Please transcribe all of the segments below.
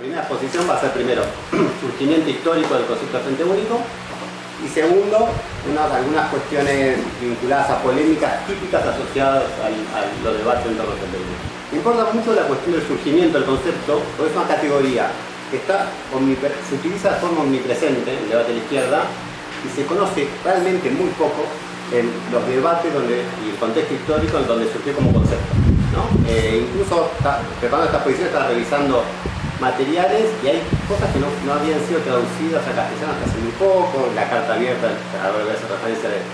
primera exposición va a ser primero surgimiento histórico del concepto de frente único y segundo, algunas cuestiones vinculadas a polémicas típicas asociadas a los debates en torno al frente único. Me importa mucho la cuestión del surgimiento del concepto, porque es una categoría que se utiliza de forma omnipresente en el debate de la izquierda y se conoce realmente muy poco en los debates y el contexto histórico en donde surgió como concepto, ¿no? Incluso preparando esta exposición estaba revisando materiales y hay cosas que no habían sido traducidas a castellano hasta hace muy poco, la carta abierta, ahora voy a hacer referencia del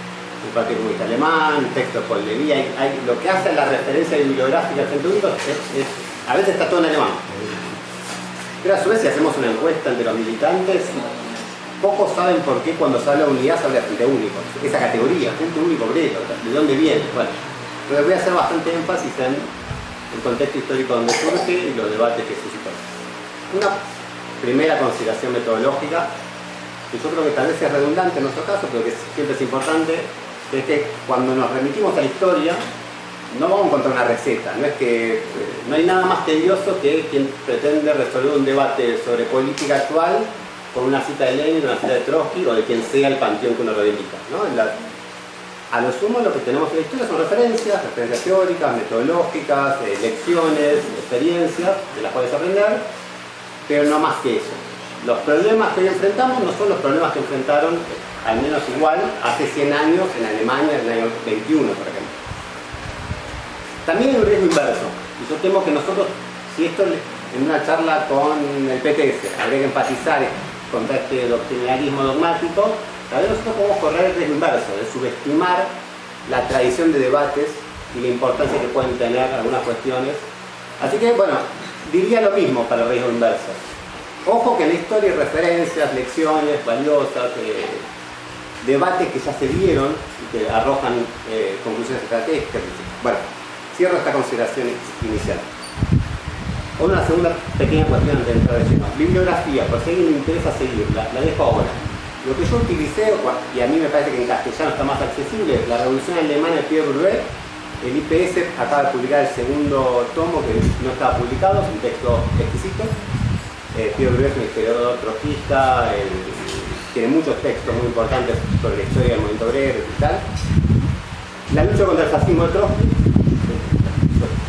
Partido Comunista Alemán, texto de Paul Levy, lo que hace a la referencia bibliográfica del Frente Único a veces está todo en alemán. Pero a su vez si hacemos una encuesta entre los militantes, pocos saben por qué cuando se habla de unidad se habla de Frente Único, esa categoría, Frente Único obrero, ¿de dónde viene? Bueno, pero voy a hacer bastante énfasis en el contexto histórico donde surge y los debates que suscitó. Una primera consideración metodológica, que yo creo que tal vez es redundante en nuestro caso, pero que siempre es importante, es que cuando nos remitimos a la historia, no vamos a encontrar una receta, no hay nada más tedioso que quien pretende resolver un debate sobre política actual con una cita de Lenin, una cita de Trotsky o de quien sea el panteón que uno reivindica, ¿no? A lo sumo lo que tenemos en la historia son referencias teóricas, metodológicas, lecciones, experiencias de las cuales aprender, pero no más que eso. Los problemas que hoy enfrentamos no son los problemas que enfrentaron, al menos igual, hace 100 años en Alemania, en el año 21, por ejemplo. También hay un riesgo inverso, y yo temo que nosotros, si esto en una charla con el PTS habría que enfatizar contra este doctrinarismo dogmático, tal vez nosotros podemos correr el riesgo inverso, de subestimar la tradición de debates y la importancia que pueden tener algunas cuestiones. Así que, bueno, diría lo mismo para el riesgo inverso. Ojo que en la historia hay referencias, lecciones valiosas, debates que ya se dieron y que arrojan conclusiones estratégicas. Bueno, cierro esta consideración inicial. Una segunda pequeña cuestión de entrar de lleno. Bibliografía, por si a alguien le interesa seguirla, la dejo ahora. Lo que yo utilicé, y a mí me parece que en castellano está más accesible, la Revolución Alemana de Pierre Bourdieu. El IPS acaba de publicar el segundo tomo que no estaba publicado, es un texto exquisito. Pierre Bourdieu es un historiador trotskista, tiene muchos textos muy importantes sobre la historia del movimiento obrero y tal. La lucha contra el fascismo de Trotsky,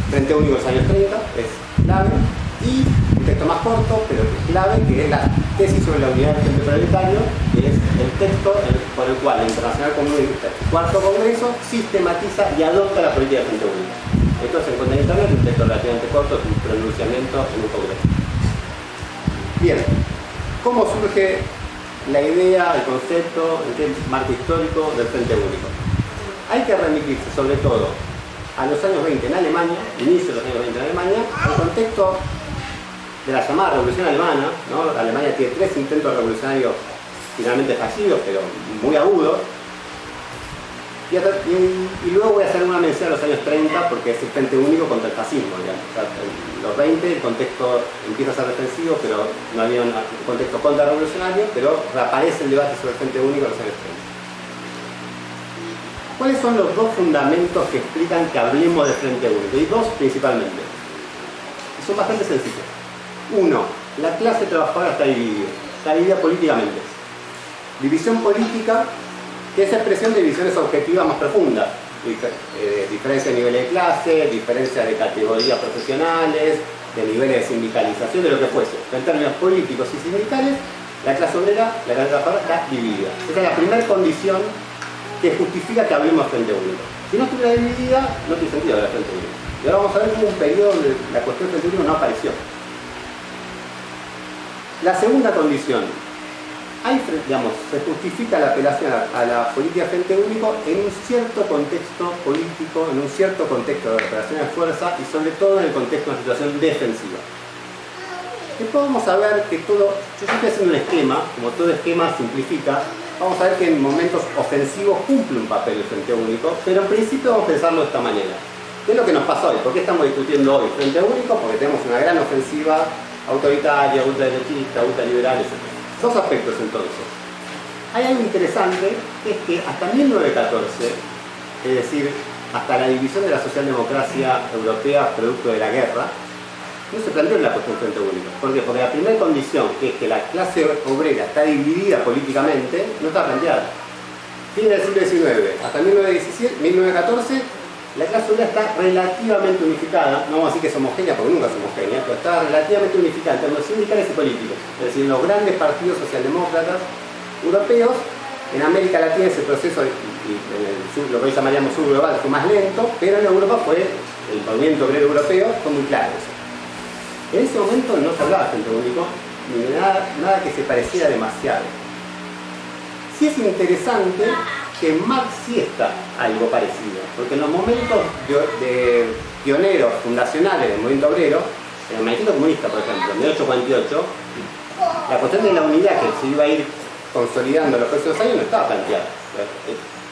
Frente Único de los años 30, es clave. Y un texto más corto, pero que es clave, que es la tesis sobre la unidad del Frente Proletario, que es el texto por el cual la Internacional Comunista, el cuarto congreso, sistematiza y adopta la política del Frente Único. Esto se encuentra en internet, un texto relativamente corto, es un pronunciamiento en un congreso. Bien, ¿cómo surge la idea, el concepto, el marco histórico del Frente Único? Hay que remitirse sobre todo a los años 20 en Alemania, inicio de los años 20 en Alemania, el contexto de la llamada Revolución Alemana, ¿no? Alemania tiene 3 intentos revolucionarios finalmente fallidos, pero muy agudos. Y luego voy a hacer una mención a los años 30 porque es el Frente Único contra el fascismo, digamos. O sea, en los 20 el contexto empieza a ser defensivo, pero no había un contexto contrarrevolucionario, pero reaparece el debate sobre el Frente Único en los años 30. ¿Cuáles son los dos fundamentos que explican que hablemos de Frente Único? Y dos principalmente. Y son bastante sencillos. Uno, la clase trabajadora está dividida políticamente. División política, que es expresión de divisiones objetivas más profundas. Diferencia de niveles de clase, diferencia de categorías profesionales, de niveles de sindicalización, de lo que fuese. En términos políticos y sindicales, la clase obrera, la clase trabajadora está dividida. Esa es la primera condición que justifica que hablemos de Frente Único. Si no estuviera dividida, no tiene sentido hablar de Frente Único. Y ahora vamos a ver cómo un periodo donde la cuestión del Frente Único no apareció. La segunda condición, se justifica la apelación a la política de Frente Único en un cierto contexto político, en un cierto contexto de operación de fuerza y sobre todo en el contexto de una situación defensiva. Después vamos a ver que yo estoy haciendo un esquema, como todo esquema simplifica, vamos a ver que en momentos ofensivos cumple un papel el Frente Único, pero en principio vamos a pensarlo de esta manera. ¿Qué es lo que nos pasa hoy? ¿Por qué estamos discutiendo hoy Frente Único? Porque tenemos una gran ofensiva autoritaria, ultraderechista, ultraliberal, etc. Dos aspectos entonces. Hay algo interesante, que es que hasta 1914, es decir, hasta la división de la socialdemocracia europea producto de la guerra, no se planteó la cuestión frente único. ¿Por qué? Porque la primera condición, que es que la clase obrera está dividida políticamente, no está planteada. Fin del siglo XIX, hasta 1914, la clase obrera está relativamente unificada, no vamos a decir que es homogénea porque nunca es homogénea, pero está relativamente unificada en términos sindicales y políticos. Es decir, los grandes partidos socialdemócratas europeos, en América Latina ese proceso, y en el sur, lo que hoy llamaríamos sur global, fue más lento, pero en Europa el movimiento obrero europeo fue muy claro eso. En ese momento no se hablaba de frente único, ni de nada que se pareciera demasiado. Sí es interesante que en Marx sí está algo parecido, porque en los momentos de pioneros fundacionales del movimiento obrero, en el manifiesto comunista, por ejemplo, en 1848, la cuestión de la unidad que se iba a ir consolidando en los próximos años no estaba planteada.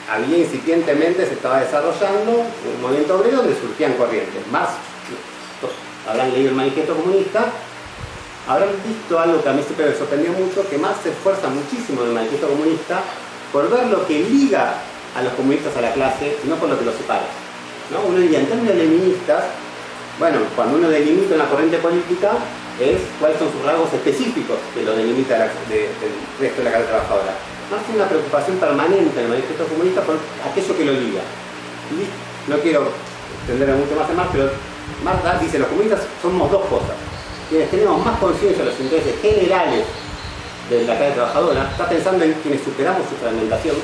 Había incipientemente, se estaba desarrollando un movimiento obrero donde surgían corrientes. Marx, habrán leído el manifiesto comunista, habrán visto algo que a mí siempre me sorprendió mucho, que Marx se esfuerza muchísimo en el manifiesto comunista por ver lo que liga a los comunistas a la clase y no por lo que los separa, ¿no? Uno diría, en términos leninistas, bueno, cuando uno delimita una corriente política, es cuáles son sus rasgos específicos que lo delimita del resto de la clase trabajadora. Marx tiene una preocupación permanente en el manifiesto comunista por aquello que lo liga. Y no quiero extenderme mucho más en Marx, pero Marx dice, los comunistas somos dos cosas. Quienes tenemos más conciencia de los intereses generales de la clase trabajadora, está pensando en quienes superamos su fragmentación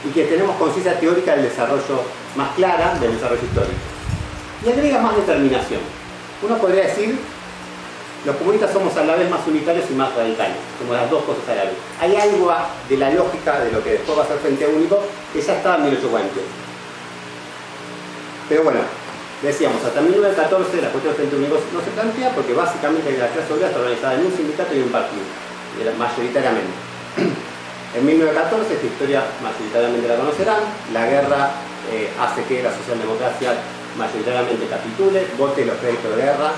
y que tenemos conciencia teórica del desarrollo más clara del desarrollo histórico. Y agrega más determinación. Uno podría decir, los comunistas somos a la vez más unitarios y más radicales, como las dos cosas a la vez. Hay algo de la lógica de lo que después va a ser Frente Único que ya estaba en 1848. Pero bueno, decíamos, hasta 1914 la cuestión del Frente Único no se plantea porque básicamente la clase obrera está organizada en un sindicato y un partido, mayoritariamente. En 1914, esta historia mayoritariamente la conocerán, la guerra hace que la socialdemocracia mayoritariamente capitule, vote los créditos de guerra,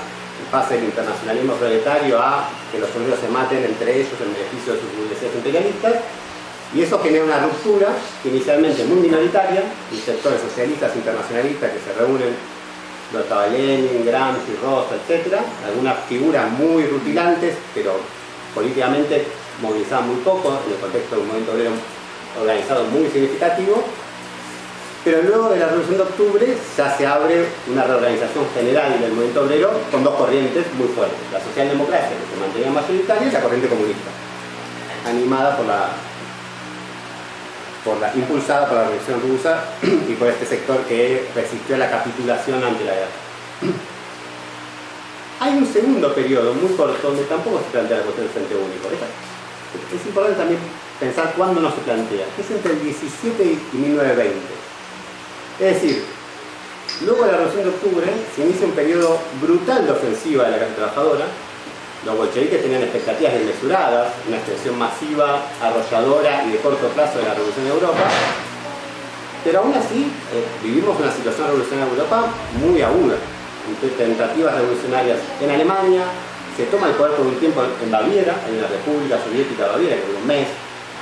pase el internacionalismo proletario a que los obreros se maten entre ellos en beneficio de sus burguesías imperialistas, y eso genera una ruptura que inicialmente muy minoritaria, y sectores socialistas internacionalistas que se reúnen, lo estaba Lenin, Gramsci, Rosa, etc. Algunas figuras muy rutilantes, pero políticamente movilizaban muy poco en el contexto de un movimiento obrero organizado muy significativo. Pero luego de la Revolución de Octubre ya se abre una reorganización general del movimiento obrero con dos corrientes muy fuertes. La socialdemocracia, que se mantenía mayoritaria, y la corriente comunista, animada impulsada por la Revolución Rusa y por este sector que resistió a la capitulación ante la guerra. Hay un segundo periodo muy corto donde tampoco se plantea la cuestión del Frente Único. Es importante también pensar cuándo no se plantea, que es entre el 17 y 1920. Es decir, luego de la Revolución de Octubre se inicia un periodo brutal de ofensiva de la clase trabajadora. Los bolcheviques tenían expectativas desmesuradas, una extensión masiva, arrolladora y de corto plazo de la revolución en Europa. Pero aún así, vivimos una situación revolucionaria en Europa muy aguda. Tentativas revolucionarias en Alemania, se toma el poder por un tiempo en Baviera, en la República Soviética de Baviera, que duró un mes.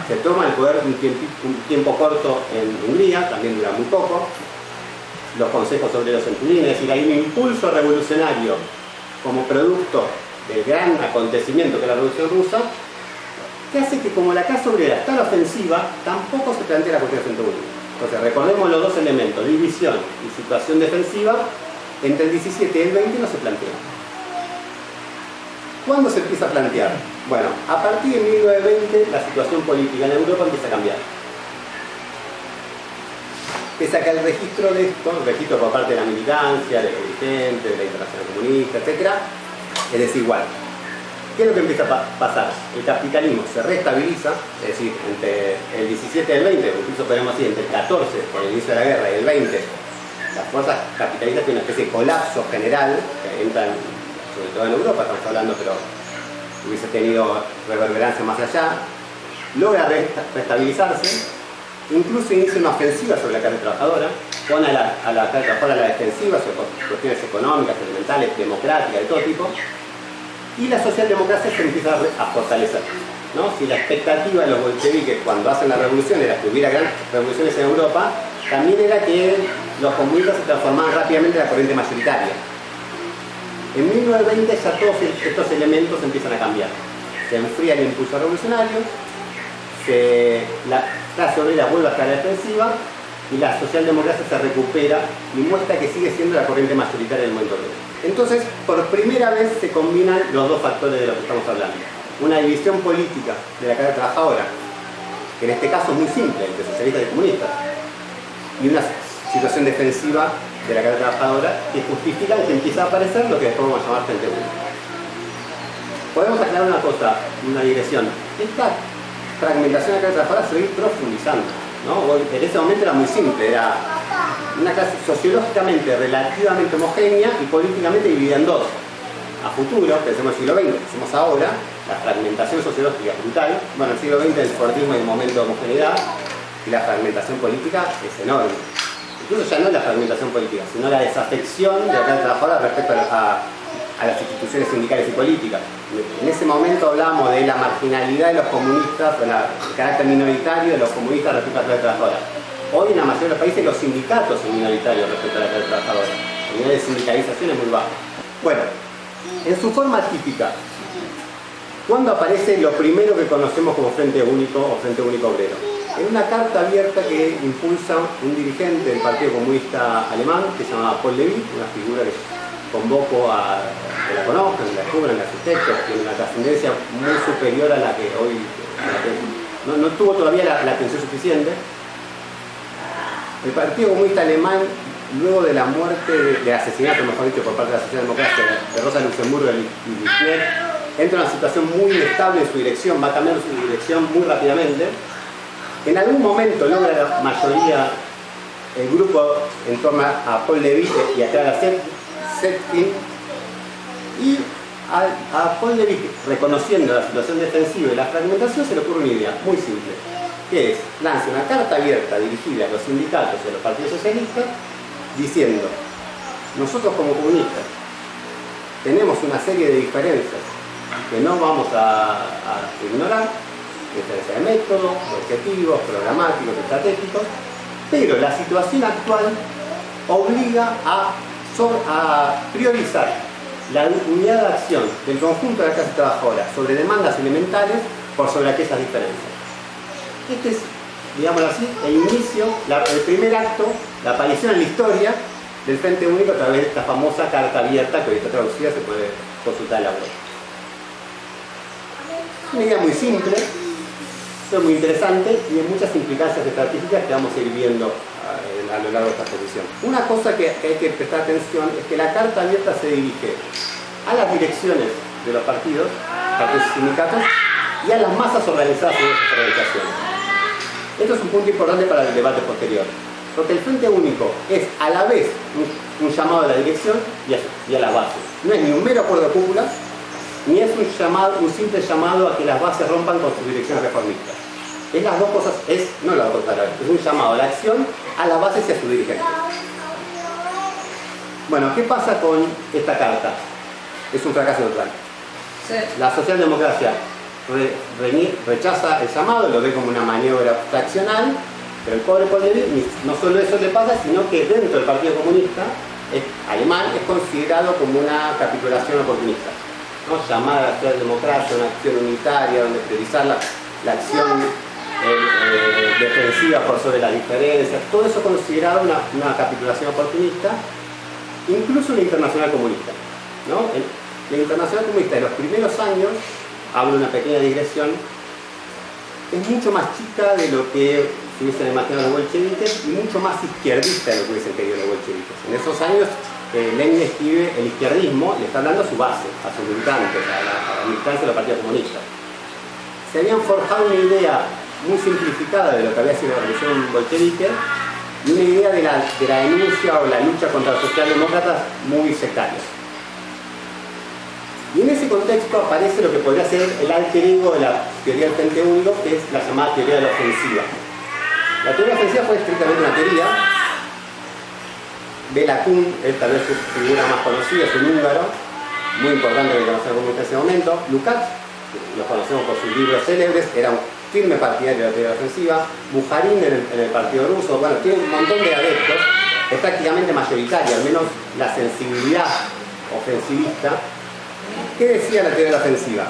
Se toma el poder un tiempo corto en Hungría, también dura muy poco. Los consejos obreros en Turín, es decir, hay un impulso revolucionario como producto del gran acontecimiento que es la Revolución Rusa, que hace que como la clase obrera está a la ofensiva, tampoco se plantea la cuestión del Frente Único. Entonces recordemos los dos elementos, división y situación defensiva, entre el 17 y el 20 no se plantea. ¿Cuándo se empieza a plantear? Bueno, a partir de 1920 la situación política en Europa empieza a cambiar. Pese a que el registro de esto, el registro por parte de la militancia, de los dirigentes, de la Internacional Comunista, etc., es desigual. ¿Qué es lo que empieza a pasar? El capitalismo se restabiliza, es decir, entre el 17 y el 20, incluso podemos decir entre el 14, por el inicio de la guerra, y el 20, las fuerzas capitalistas tienen una especie de colapso general, que entran sobre todo en Europa, estamos hablando, pero hubiese tenido reverberancia más allá, logra restabilizarse, incluso inicia una ofensiva sobre la clase trabajadora, pone a la clase trabajadora a la defensiva sobre cuestiones económicas, elementales, democráticas, de todo tipo, y la socialdemocracia se empieza a fortalecer, ¿no? Si la expectativa de los bolcheviques cuando hacen la revolución era que hubiera grandes revoluciones en Europa, también era que los comunistas se transformaban rápidamente en la corriente mayoritaria. En 1920 ya todos estos elementos empiezan a cambiar. Se enfría el impulso revolucionario, la clase obrera vuelve a estar a la defensiva y la socialdemocracia se recupera y muestra que sigue siendo la corriente mayoritaria del momento obrero. Entonces, por primera vez se combinan los dos factores de los que estamos hablando. Una división política de la clase trabajadora, que en este caso es muy simple, entre socialistas y comunistas, y una situación defensiva de la clase trabajadora que justifican que empieza a aparecer lo que después vamos a llamar Frente Único. Podemos aclarar una cosa, una digresión. Esta fragmentación de la clase trabajadora se va a ir profundizando, ¿no? En ese momento era muy simple, era una clase sociológicamente relativamente homogénea y políticamente dividida en dos. A futuro, pensemos en el siglo XX, pensemos ahora, la fragmentación sociológica es brutal. Bueno, en el siglo XX el fordismo es un momento de homogeneidad y la fragmentación política es enorme. Incluso ya no la fragmentación política, sino la desafección de la clase trabajadora respecto a las instituciones sindicales y políticas. En ese momento hablamos de la marginalidad de los comunistas, el carácter minoritario de los comunistas respecto a la clase trabajadora. Hoy en la mayoría de los países los sindicatos son minoritarios respecto a la clase trabajadora. El nivel de sindicalización es muy bajo. Bueno, en su forma típica, ¿cuándo aparece lo primero que conocemos como Frente Único o Frente Único Obrero? En una carta abierta que impulsa un dirigente del Partido Comunista Alemán que se llama Paul Levi, una figura que convoco a que la conozcan, que la descubran, que arquitectos, tiene una trascendencia muy superior a la que hoy no tuvo todavía la atención suficiente. El Partido Comunista Alemán, luego de la muerte, del asesinato, mejor dicho, por parte de la socialdemocracia de Rosa Luxemburgo y Kirchner, entra en una situación muy inestable en su dirección, va cambiando su dirección muy rápidamente. En algún momento logra la mayoría el grupo en torno a Paul Levi y a Clara Zetkin, y a Paul Levi, reconociendo la situación defensiva y la fragmentación, se le ocurre una idea muy simple, que es lanza una carta abierta dirigida a los sindicatos y a los partidos socialistas diciendo: nosotros como comunistas tenemos una serie de diferencias que no vamos a ignorar, diferencia de métodos, objetivos, programáticos, estratégicos, pero la situación actual obliga a priorizar la unidad de acción del conjunto de la clase trabajadora sobre demandas elementales por sobre aquellas diferencias. Este es, digámoslo así, el inicio, el primer acto, la aparición en la historia del Frente Único a través de esta famosa carta abierta que hoy está traducida, se puede consultar en la web. Una idea muy simple, pero muy interesante y de muchas implicancias estratégicas que vamos a ir viendo a lo largo de esta exposición. Una cosa que hay que prestar atención es que la carta abierta se dirige a las direcciones de los partidos y sindicatos y a las masas organizadas en estas organizaciones. Esto es un punto importante para el debate posterior, porque el Frente Único es a la vez un llamado a la dirección y a las bases. No es ni un mero acuerdo de cúpula, ni es un simple llamado a que las bases rompan con sus direcciones reformistas. Es las dos cosas, no las dos cosas, es un llamado a la acción a las bases y a sus dirigentes. Bueno, ¿qué pasa con esta carta? Es un fracaso total. Sí. La socialdemocracia rechaza el llamado, lo ve como una maniobra fraccional, pero el pobre Paul Levi no solo eso le pasa, sino que dentro del Partido Comunista alemán es considerado como una capitulación oportunista, ¿no? Llamar a la socialdemocracia una acción unitaria donde priorizar la acción defensiva por sobre las diferencias, todo eso considerado una capitulación oportunista, incluso la Internacional Comunista, ¿no? La Internacional Comunista de los primeros años, hablo de una pequeña digresión, es mucho más chica de lo que se hubiesen imaginado los bolcheviques y mucho más izquierdista de lo que hubiesen querido los bolcheviques. En esos años Lenin escribe el izquierdismo y está hablando a su base, a sus militantes, a la militancia de los partidos comunistas. Se habían forjado una idea muy simplificada de lo que había sido la revolución bolchevique y una idea de la denuncia o la lucha contra los socialdemócratas muy sectaria. Y en ese contexto aparece lo que podría ser el alter ego de la teoría del Frente Único, que es la llamada teoría de la ofensiva. La teoría de la ofensiva fue estrictamente una teoría. Bela Kun es tal vez su figura más conocida, es un húngaro, muy importante que conocemos como en ese momento. Lukács, lo conocemos por sus libros célebres, era un firme partidario de la teoría de la ofensiva. Bujarin en el partido ruso, bueno, tiene un montón de adeptos, es prácticamente mayoritario, al menos la sensibilidad ofensivista. ¿Qué decía la teoría de la ofensiva?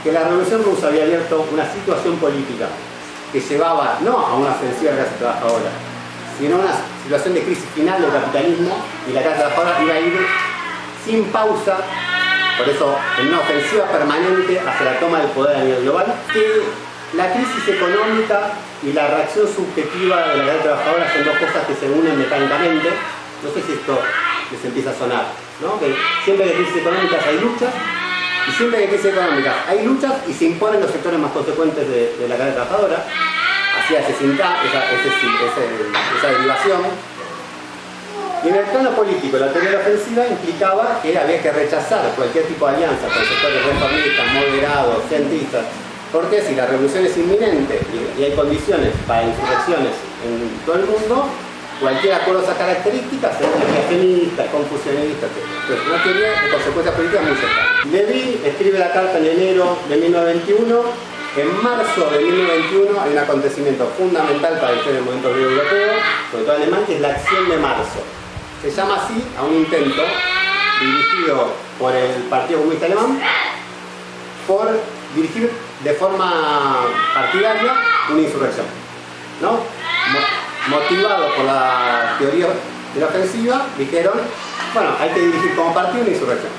Que la Revolución Rusa había abierto una situación política que llevaba no a una ofensiva de la clase trabajadora, sino a una situación de crisis final del capitalismo, y la clase trabajadora iba a ir sin pausa, por eso en una ofensiva permanente hacia la toma del poder a nivel global. Que la crisis económica y la reacción subjetiva de la clase trabajadora son dos cosas que se unen mecánicamente. No sé si esto les empieza a sonar, ¿no? Que siempre que hay crisis económicas hay luchas, y siempre que hay crisis económicas hay luchas y se imponen los sectores más consecuentes de la clase trabajadora. Hacía esa derivación. Y en el plano político, la teoría de la ofensiva implicaba que había que rechazar cualquier tipo de alianza con sectores reformistas, moderados, centristas, porque si la revolución es inminente y hay condiciones para insurrecciones en todo el mundo, cualquier acuerdo de esas características es negacionista, confusionista, etc. Entonces, una teoría de consecuencias políticas muy cercana. Levi escribe la carta en enero de 1921. En marzo de 1921 hay un acontecimiento fundamental para la historia del movimiento obrero europeo, sobre todo alemán, que es la Acción de Marzo. Se llama así a un intento dirigido por el Partido Comunista Alemán por dirigir de forma partidaria una insurrección, ¿no? Motivado por la teoría de la ofensiva, dijeron, bueno, hay que dirigir como partido una insurrección.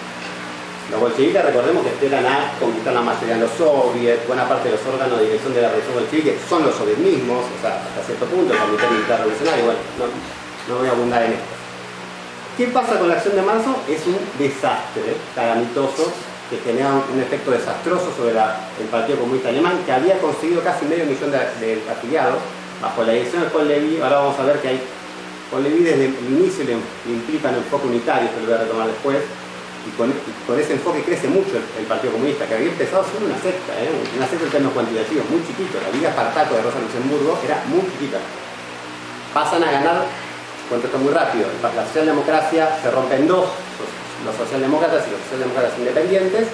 Los bolcheviques, recordemos que esperan a conquistar la mayoría de los soviets, buena parte de los órganos de dirección de la revolución bolchevique son los soviets mismos, o sea, hasta cierto punto, el comité militar revolucionario. Bueno, no voy a abundar en esto. ¿Qué pasa con la Acción de Marzo? Es un desastre calamitoso que genera un efecto desastroso sobre el Partido Comunista Alemán, que había conseguido casi medio millón de afiliados bajo la dirección de Paul Levi. Ahora vamos a ver que Paul Levi desde el inicio le implica un enfoque unitario, que lo voy a retomar después. Y con ese enfoque crece mucho el Partido Comunista, que había empezado siendo una secta en términos cuantitativos, muy chiquito. La Liga Espartaco de Rosa Luxemburgo era muy chiquita. Pasan a ganar, cuento esto muy rápido, la socialdemocracia se rompe en dos, los socialdemócratas y los socialdemócratas independientes,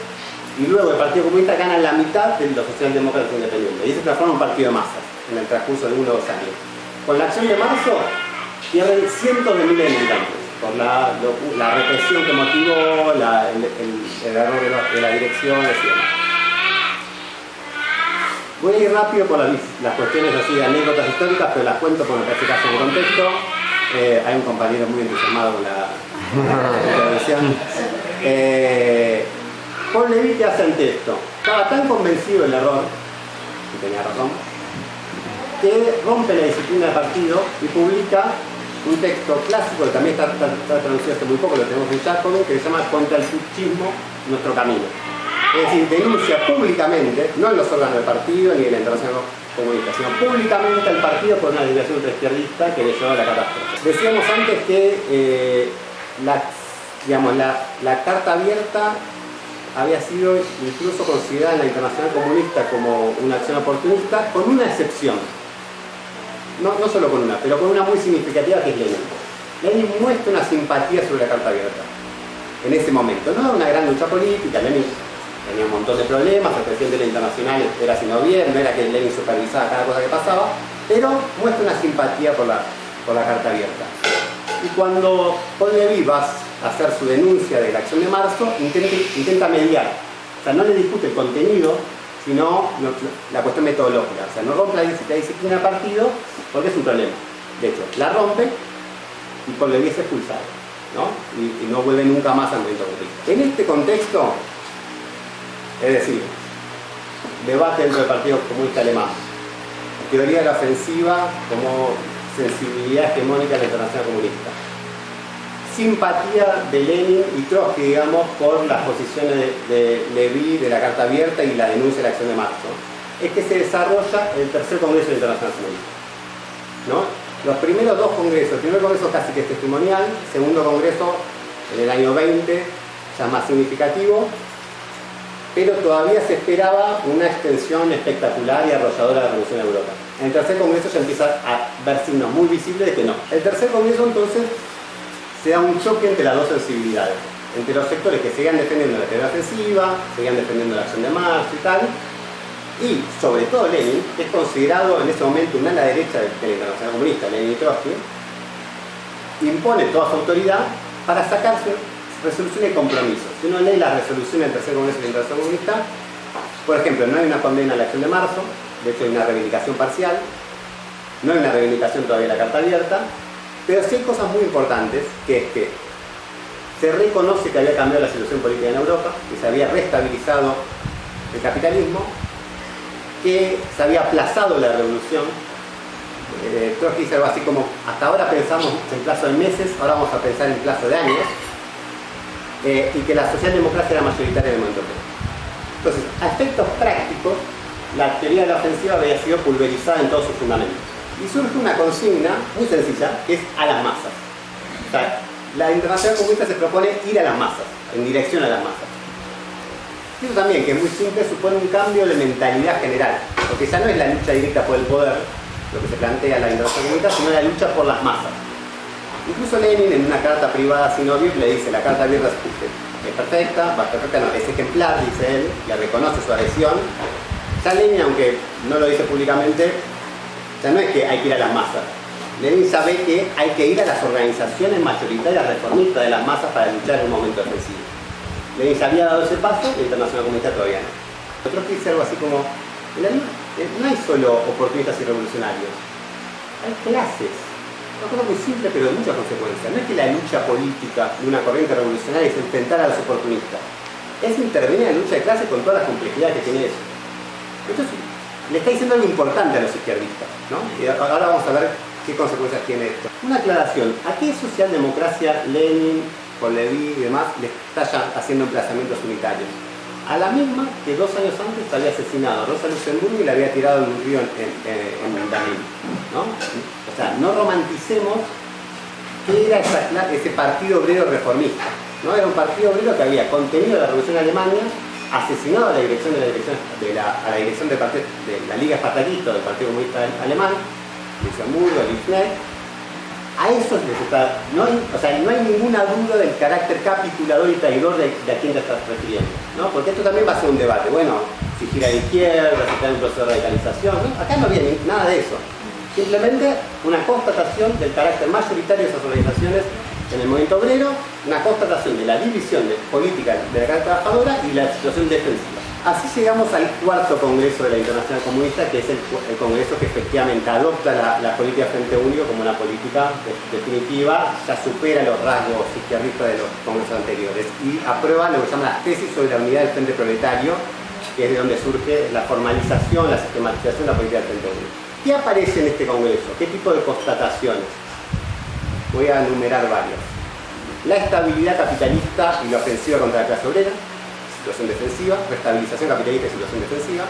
y luego el Partido Comunista gana la mitad de los socialdemócratas independientes, y se transforma en un partido de masas en el transcurso de 1 o 2 años. Con la Acción de Marzo pierden cientos de miles de militantes por la represión que motivó, el error de la dirección, etc. Voy a ir rápido por las cuestiones así de anécdotas históricas, pero las cuento porque me parece que hace un contexto. Hay un compañero muy entusiasmado con la intervención. Paul Levi, ¿qué hace ante esto? Estaba tan convencido del error, y tenía razón, que rompe la disciplina de partido y publica un texto clásico que también está traducido hace muy poco, lo tenemos en Jacobin, que se llama Contra el fuchismo, nuestro camino. Es decir, denuncia públicamente, no en los órganos del partido ni en la Internacional Comunista, sino públicamente al partido por una desviación ultraizquierdista que le llevó a la catástrofe. Decíamos antes que la carta abierta había sido incluso considerada en la Internacional Comunista como una acción oportunista, con una excepción. No solo con una, pero con una muy significativa, que es Lenin. Lenin muestra una simpatía sobre la carta abierta en ese momento. No era una gran lucha política, Lenin tenía un montón de problemas, el presidente de la Internacional era sino bien, no era que Lenin supervisaba cada cosa que pasaba, pero muestra una simpatía por la carta abierta. Y cuando Paul Levi va a hacer su denuncia de la Acción de Marzo, intenta mediar. O sea, no le discute el contenido, sino la cuestión metodológica. O sea, no rompe la disciplina de partido porque es un problema. De hecho, la rompe y Paul Levi es expulsado, ¿no? Y no vuelve nunca más al movimiento comunista. En este contexto, es decir, debate dentro del Partido Comunista Alemán, teoría de la ofensiva como sensibilidad hegemónica de la Internacional Comunista, simpatía de Lenin y Trotsky, digamos, por las posiciones de Levi, de la Carta Abierta y la denuncia de la Acción de Marzo, es que se desarrolla el tercer Congreso de la Internacional Comunista, ¿no? Los primeros dos congresos, el primer congreso casi que es testimonial, el segundo congreso en el año 20, ya más significativo, pero todavía se esperaba una extensión espectacular y arrolladora de la Revolución en Europa. En el tercer congreso ya empieza a ver signos muy visibles de que no. El tercer congreso entonces se da un choque entre las dos sensibilidades, entre los sectores que seguían defendiendo la teoría ofensiva, seguían defendiendo la Acción de Marzo y tal, y sobre todo Lenin, que es considerado en ese momento una ala derecha de la Internacional Comunista, Lenin y Trotsky, impone toda su autoridad para sacarse resoluciones y compromisos. Si uno lee las resoluciones del Tercer Congreso de la Internacional Comunista, por ejemplo, no hay una condena a la acción de marzo, de hecho hay una reivindicación parcial, no hay una reivindicación todavía de la carta abierta, pero sí hay cosas muy importantes, que es que se reconoce que había cambiado la situación política en Europa, que se había restabilizado el capitalismo, que se había aplazado la revolución. Trotsky dice algo así como, hasta ahora pensamos en plazo de meses, ahora vamos a pensar en plazo de años, y que la socialdemocracia era mayoritaria en el momento. Entonces, a efectos prácticos, la teoría de la ofensiva había sido pulverizada en todos sus fundamentos. Y surge una consigna muy sencilla, que es a las masas. O sea, la Internacional Comunista se propone ir a las masas, en dirección a las masas. Eso también, que es muy simple, supone un cambio de mentalidad general, porque ya no es la lucha directa por el poder, lo que se plantea la Internacional Comunista, sino la lucha por las masas. Incluso Lenin, en una carta privada sin odio, le dice, la carta abierta es perfecta, no, es ejemplar, dice él, le reconoce su adhesión. Ya Lenin, aunque no lo dice públicamente, ya no es que hay que ir a las masas. Lenin sabe que hay que ir a las organizaciones mayoritarias reformistas de las masas para luchar en un momento ofensivo. Lenin ya había dado ese paso, la Internacional Comunista todavía no. Otros que dice algo así como, no hay solo oportunistas y revolucionarios, hay clases. Una cosa muy simple pero de muchas consecuencias. No es que la lucha política de una corriente revolucionaria es enfrentar a los oportunistas, es intervenir en la lucha de clases con todas las complejidades que tiene eso. Entonces, le está diciendo algo importante a los izquierdistas, ¿no? Y ahora vamos a ver qué consecuencias tiene esto. Una aclaración, ¿a qué socialdemocracia Lenin, Kolevi y demás le está ya haciendo emplazamientos unitarios? A la misma que 2 años antes había asesinado a Rosa Luxemburgo y la había tirado en un río en Danubio, ¿no? O sea, no romanticemos qué era ese partido obrero reformista, ¿no? Era un partido obrero que había contenido la revolución en Alemania, asesinado a la dirección de la Liga Espartaquista del Partido Comunista Alemán, Luxemburgo, Liebknecht. A eso les está, no hay ninguna duda del carácter capitulador y traidor de a quién te estás refiriendo, ¿no? Porque esto también va a ser un debate. Bueno, si gira a la izquierda, si está en un proceso de radicalización, ¿no? Acá no viene nada de eso. Simplemente una constatación del carácter mayoritario de esas organizaciones en el movimiento obrero, una constatación de la división política de la clase trabajadora y la situación defensiva. Así llegamos al 4º Congreso de la Internacional Comunista, que es el Congreso que efectivamente adopta la política Frente Único como una política definitiva, ya supera los rasgos izquierdistas de los congresos anteriores y aprueba lo que se llama las tesis sobre la unidad del Frente Proletario, que es de donde surge la formalización, la sistematización de la política del Frente Único. ¿Qué aparece en este Congreso? ¿Qué tipo de constataciones? Voy a enumerar varias. La estabilidad capitalista y la ofensiva contra la clase obrera, situación defensiva, restabilización capitalista y situación defensiva,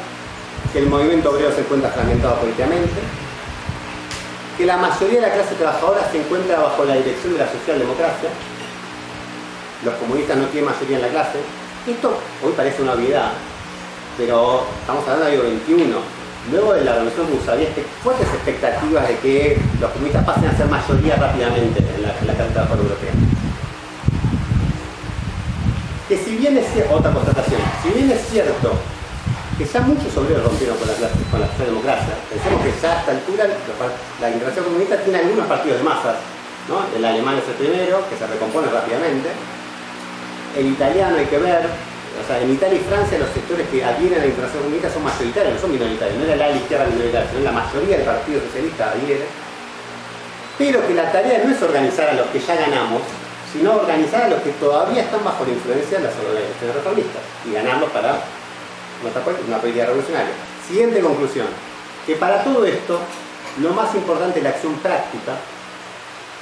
que el movimiento obrero se encuentra fragmentado políticamente, que la mayoría de la clase trabajadora se encuentra bajo la dirección de la socialdemocracia, los comunistas no tienen mayoría en la clase. Esto hoy parece una obviedad, pero estamos hablando del siglo XXI. Luego de la revolución bursátil, hay fuertes expectativas de que los comunistas pasen a ser mayoría rápidamente en la clase trabajadora europea. Que si bien es cierto, otra constatación, si bien es cierto que ya muchos obreros rompieron con la socialdemocracia, pensemos que ya a esta altura la Internacional Comunista tiene algunos partidos de masas, ¿no? El alemán es el primero, que se recompone rápidamente, el italiano hay que ver. O sea, en Italia y Francia los sectores que adhieren a la Internacional Comunista son mayoritarios, no son minoritarios, no era la izquierda minoritaria, sino la mayoría del Partido Socialista adhiere. Pero que la tarea no es organizar a los que ya ganamos, sino organizar a los que todavía están bajo la influencia de las organizaciones reformistas y ganarlos para una política revolucionaria. Siguiente conclusión, que para todo esto lo más importante es la acción práctica.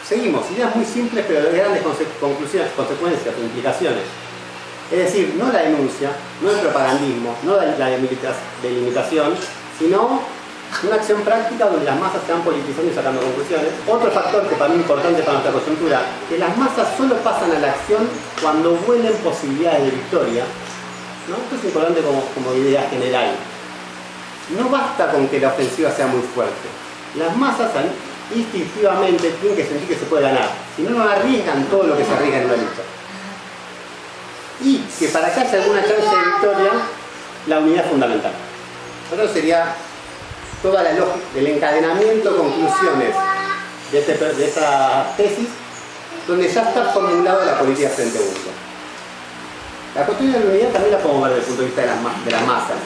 Seguimos, ideas muy simples pero de grandes conclusiones, consecuencias, implicaciones. Es decir, no la denuncia, no el propagandismo, no la delimitación, sino una acción práctica donde las masas se van politizando y sacando conclusiones. Otro factor que para mí es importante para nuestra coyuntura, que las masas solo pasan a la acción cuando vuelen posibilidades de victoria, ¿no? Esto es importante como idea general. No basta con que la ofensiva sea muy fuerte. Las masas instintivamente tienen que sentir que se puede ganar, si no, no arriesgan todo lo que se arriesga en una lucha. Y que para que haya alguna chance de victoria, la unidad es fundamental. Eso sería toda la lógica del encadenamiento, conclusiones de esa tesis, donde ya está formulada la política Frente Único. La cuestión de la unidad también la podemos ver desde el punto de vista de las masas.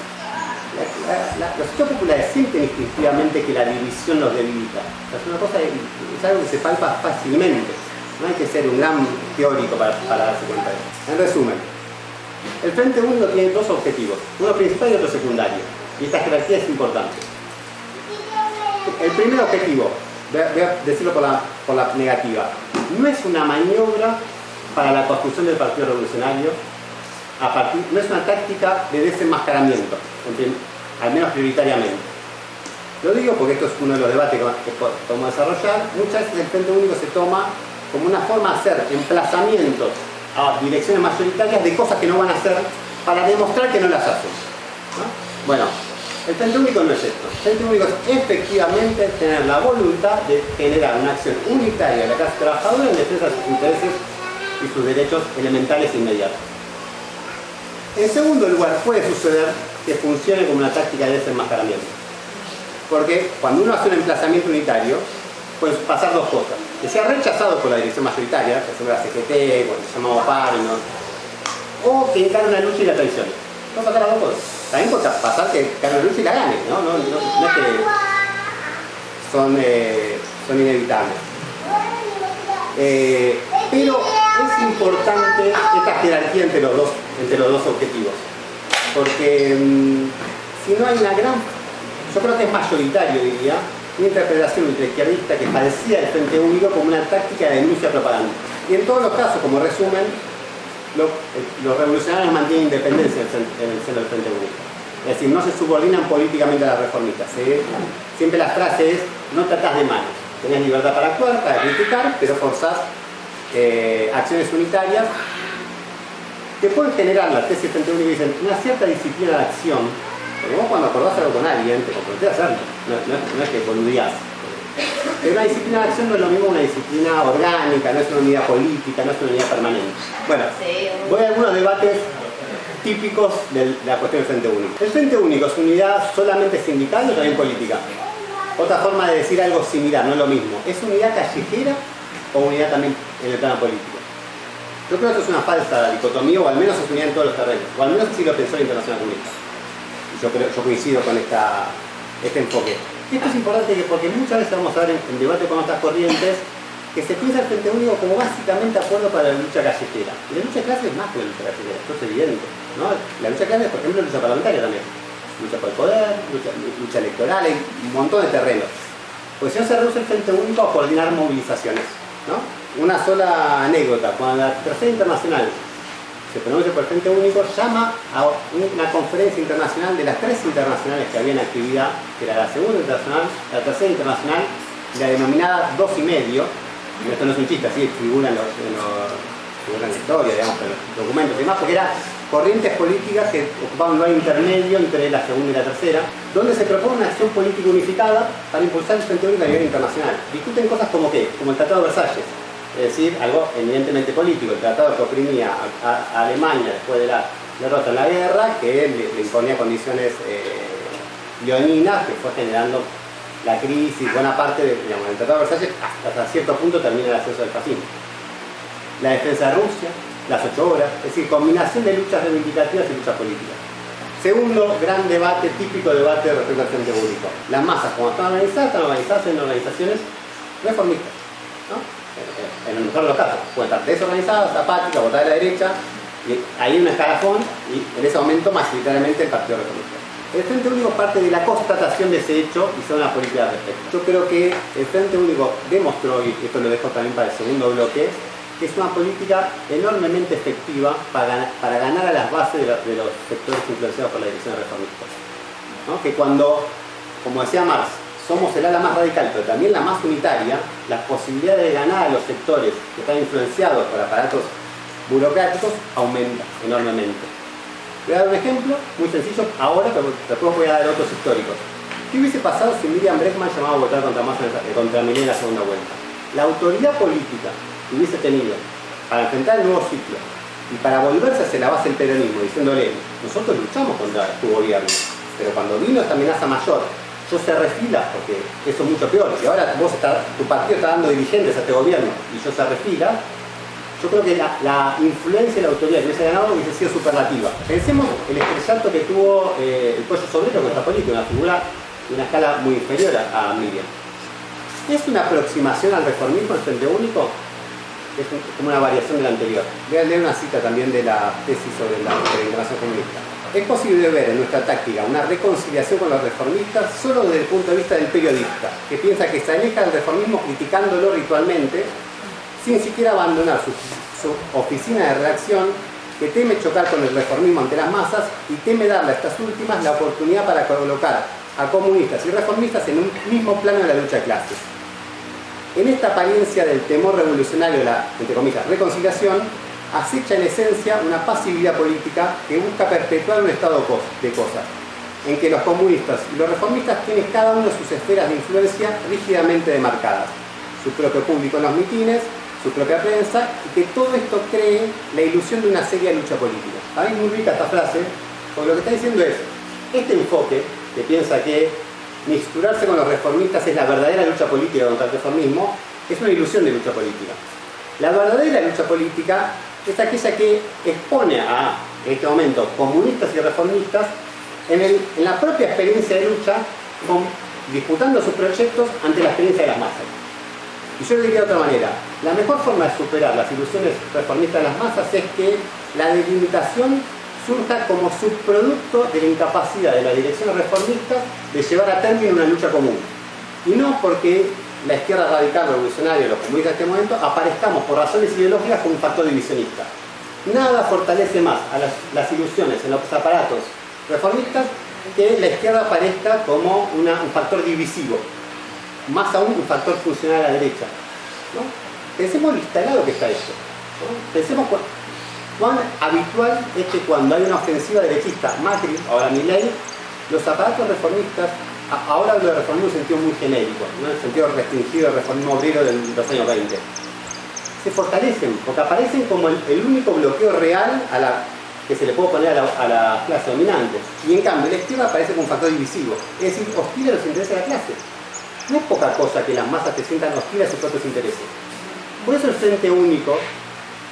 Los sectores populares sienten instintivamente que la división los debilita. O sea, es una cosa, es algo que se palpa fácilmente. No hay que ser un gran teórico para darse cuenta de eso. En resumen, el Frente Único tiene dos objetivos, uno principal y otro secundario. Y esta jerarquía es importante. El primer objetivo, voy a decirlo por la negativa, no es una maniobra para la construcción del Partido Revolucionario, no es una táctica de desenmascaramiento, al menos prioritariamente. Lo digo porque esto es uno de los debates que podemos desarrollar. Muchas veces el Frente Único se toma como una forma de hacer emplazamientos a direcciones mayoritarias de cosas que no van a hacer para demostrar que no las hacen, ¿no? Bueno, el Frente Único no es esto. El Frente Único es efectivamente tener la voluntad de generar una acción unitaria de la clase trabajadora en defensa de sus intereses y sus derechos elementales e inmediatos. En segundo lugar, puede suceder que funcione como una táctica de desenmascaramiento. Porque cuando uno hace un emplazamiento unitario, pueden pasar dos cosas. Que sea rechazado por la dirección mayoritaria, que sea la CGT, cuando se llamaba PAR, ¿no? O que encarne una lucha y la traicione. No pasar las dos cosas. También puede pasar que encarne una lucha y la gane, ¿no? No es que son inevitables. Pero es importante esta jerarquía entre los dos objetivos. Porque si no hay una gran... Yo creo que es mayoritario, diría, una interpretación ultraizquierdista que parecía el Frente Único como una táctica de denuncia propagandística. Y en todos los casos, como resumen, los revolucionarios mantienen independencia en el seno del Frente Único. Es decir, no se subordinan políticamente a las reformistas. Siempre la frase es, no tratás de manos. Tenés libertad para actuar, para criticar, pero forzás acciones unitarias que pueden generar, la tesis del Frente Único dicen, una cierta disciplina de acción. Porque vos cuando acordás algo con alguien, te comprometés a hacerlo, no es que boludías. Pero una disciplina de acción no es lo mismo una disciplina orgánica, no es una unidad política, no es una unidad permanente. Bueno, voy a algunos debates típicos de la cuestión del Frente Único. ¿El Frente Único es unidad solamente sindical o también política? Otra forma de decir algo similar, no es lo mismo. ¿Es unidad callejera o unidad también en el plano político? Yo creo que esto es una falsa dicotomía, o al menos es unidad en todos los terrenos, o al menos así lo pensó la Internacional Comunista. Yo coincido con este enfoque. Y esto es importante porque muchas veces vamos a ver en debate con otras corrientes que se piensa el Frente Único como básicamente acuerdo para la lucha callejera. Y la lucha de clases es más que la lucha callejera, esto es evidente, ¿no? La lucha de clases, por ejemplo, es lucha parlamentaria también. Lucha por el poder, lucha electoral, hay un montón de terrenos. Pues si no se reduce el Frente Único a coordinar movilizaciones, ¿no? Una sola anécdota, cuando la Tercera Internacional se pronuncia por el Frente Único, llama a una conferencia internacional de las tres internacionales que había en actividad, que era la Segunda Internacional, la Tercera Internacional, la denominada 2,5. Esto no es un chiste, así figura en la historia, digamos, en los documentos y demás, porque eran corrientes políticas que ocupaban un lugar intermedio entre la segunda y la tercera, donde se propone una acción política unificada para impulsar el Frente Único a nivel internacional. Discuten cosas como ¿qué? Como el Tratado de Versalles. Es decir, algo eminentemente político, el tratado que oprimía a Alemania después de la derrota en la guerra, que le imponía condiciones leoninas, que fue generando la crisis, buena parte del tratado de Versalles, hasta cierto punto termina el ascenso del fascismo. La defensa de Rusia, las 8 horas, es decir, combinación de luchas reivindicativas y luchas políticas. Segundo gran debate, típico debate respecto al Frente Único. Las masas, como están organizadas en organizaciones reformistas, ¿no? En el mejor de los casos, pueden estar desorganizadas, apáticas, votar de la derecha, y ahí hay un escalafón, y en ese momento mayoritariamente el Partido Reformista. El Frente Único parte de la constatación de ese hecho y son una política al respecto. Yo creo que el Frente Único demostró, y esto lo dejo también para el segundo bloque, que es una política enormemente efectiva para ganar a las bases de los sectores influenciados por la dirección reformista, ¿no? Que cuando, como decía Marx, somos el ala más radical, pero también la más unitaria, las posibilidades de ganar a los sectores que están influenciados por aparatos burocráticos aumentan enormemente. Voy a dar un ejemplo muy sencillo ahora, pero después voy a dar otros históricos. ¿Qué hubiese pasado si Miriam Bregman llamaba a votar contra Milei en la segunda vuelta? La autoridad política que hubiese tenido para enfrentar el nuevo ciclo y para volverse hacia la base del peronismo, diciéndole, nosotros luchamos contra tu gobierno, pero cuando vino esta amenaza mayor, yo cerré filas porque eso es mucho peor. Si ahora tu partido está dando dirigentes a este gobierno y yo cerré filas, yo creo que la influencia y la autoridad que hubiese ganado hubiese sido superlativa. Pensemos el estrellato que tuvo el Pollo Sobrero con esta política, una figura de una escala muy inferior a Miriam. ¿Es una aproximación al reformismo el Frente Único? Es como una variación de la anterior. Voy a leer una cita también de la tesis sobre la Internacional Comunista. Es posible ver en nuestra táctica una reconciliación con los reformistas solo desde el punto de vista del periodista, que piensa que se aleja del reformismo criticándolo ritualmente, sin siquiera abandonar su oficina de redacción, que teme chocar con el reformismo ante las masas y teme darle a estas últimas la oportunidad para colocar a comunistas y reformistas en un mismo plano de la lucha de clases. En esta apariencia del temor revolucionario de la, entre comillas, reconciliación, acecha en esencia una pasividad política que busca perpetuar un estado de cosas, en que los comunistas y los reformistas tienen cada uno sus esferas de influencia rígidamente demarcadas, su propio público en los mitines, su propia prensa, y que todo esto cree la ilusión de una seria lucha política. A mí es muy rica esta frase, porque lo que está diciendo es, este enfoque, que piensa que mixturarse con los reformistas es la verdadera lucha política contra el reformismo, es una ilusión de lucha política. La verdadera lucha política es aquella que expone a, en este momento, comunistas y reformistas en la propia experiencia de lucha, disputando sus proyectos ante la experiencia de las masas. Y yo lo diría de otra manera, la mejor forma de superar las ilusiones reformistas de las masas es que la delimitación surja como subproducto de la incapacidad de las direcciones reformistas de llevar a término una lucha común. Y no porque la izquierda radical revolucionaria y los comunistas en este momento aparezcamos por razones ideológicas como un factor divisionista. Nada fortalece más a las ilusiones en los aparatos reformistas que la izquierda aparezca como un factor divisivo. Más aún un factor funcional a la derecha, ¿no? Pensemos lo instalado que está esto, ¿no? Pensemos cuán habitual es que cuando hay una ofensiva derechista, Macri, ahora Milei, los aparatos reformistas, ahora hablo de reformismo en un sentido muy genérico, ¿no? En el sentido restringido del reformismo obrero de los años 20, se fortalecen, porque aparecen como el único bloqueo real que se le puede poner a la clase dominante. Y en cambio, la izquierda aparece como un factor divisivo, es decir, hostil a los intereses de la clase. No es poca cosa que las masas se sientan hostiles a sus propios intereses. Por eso el Frente Único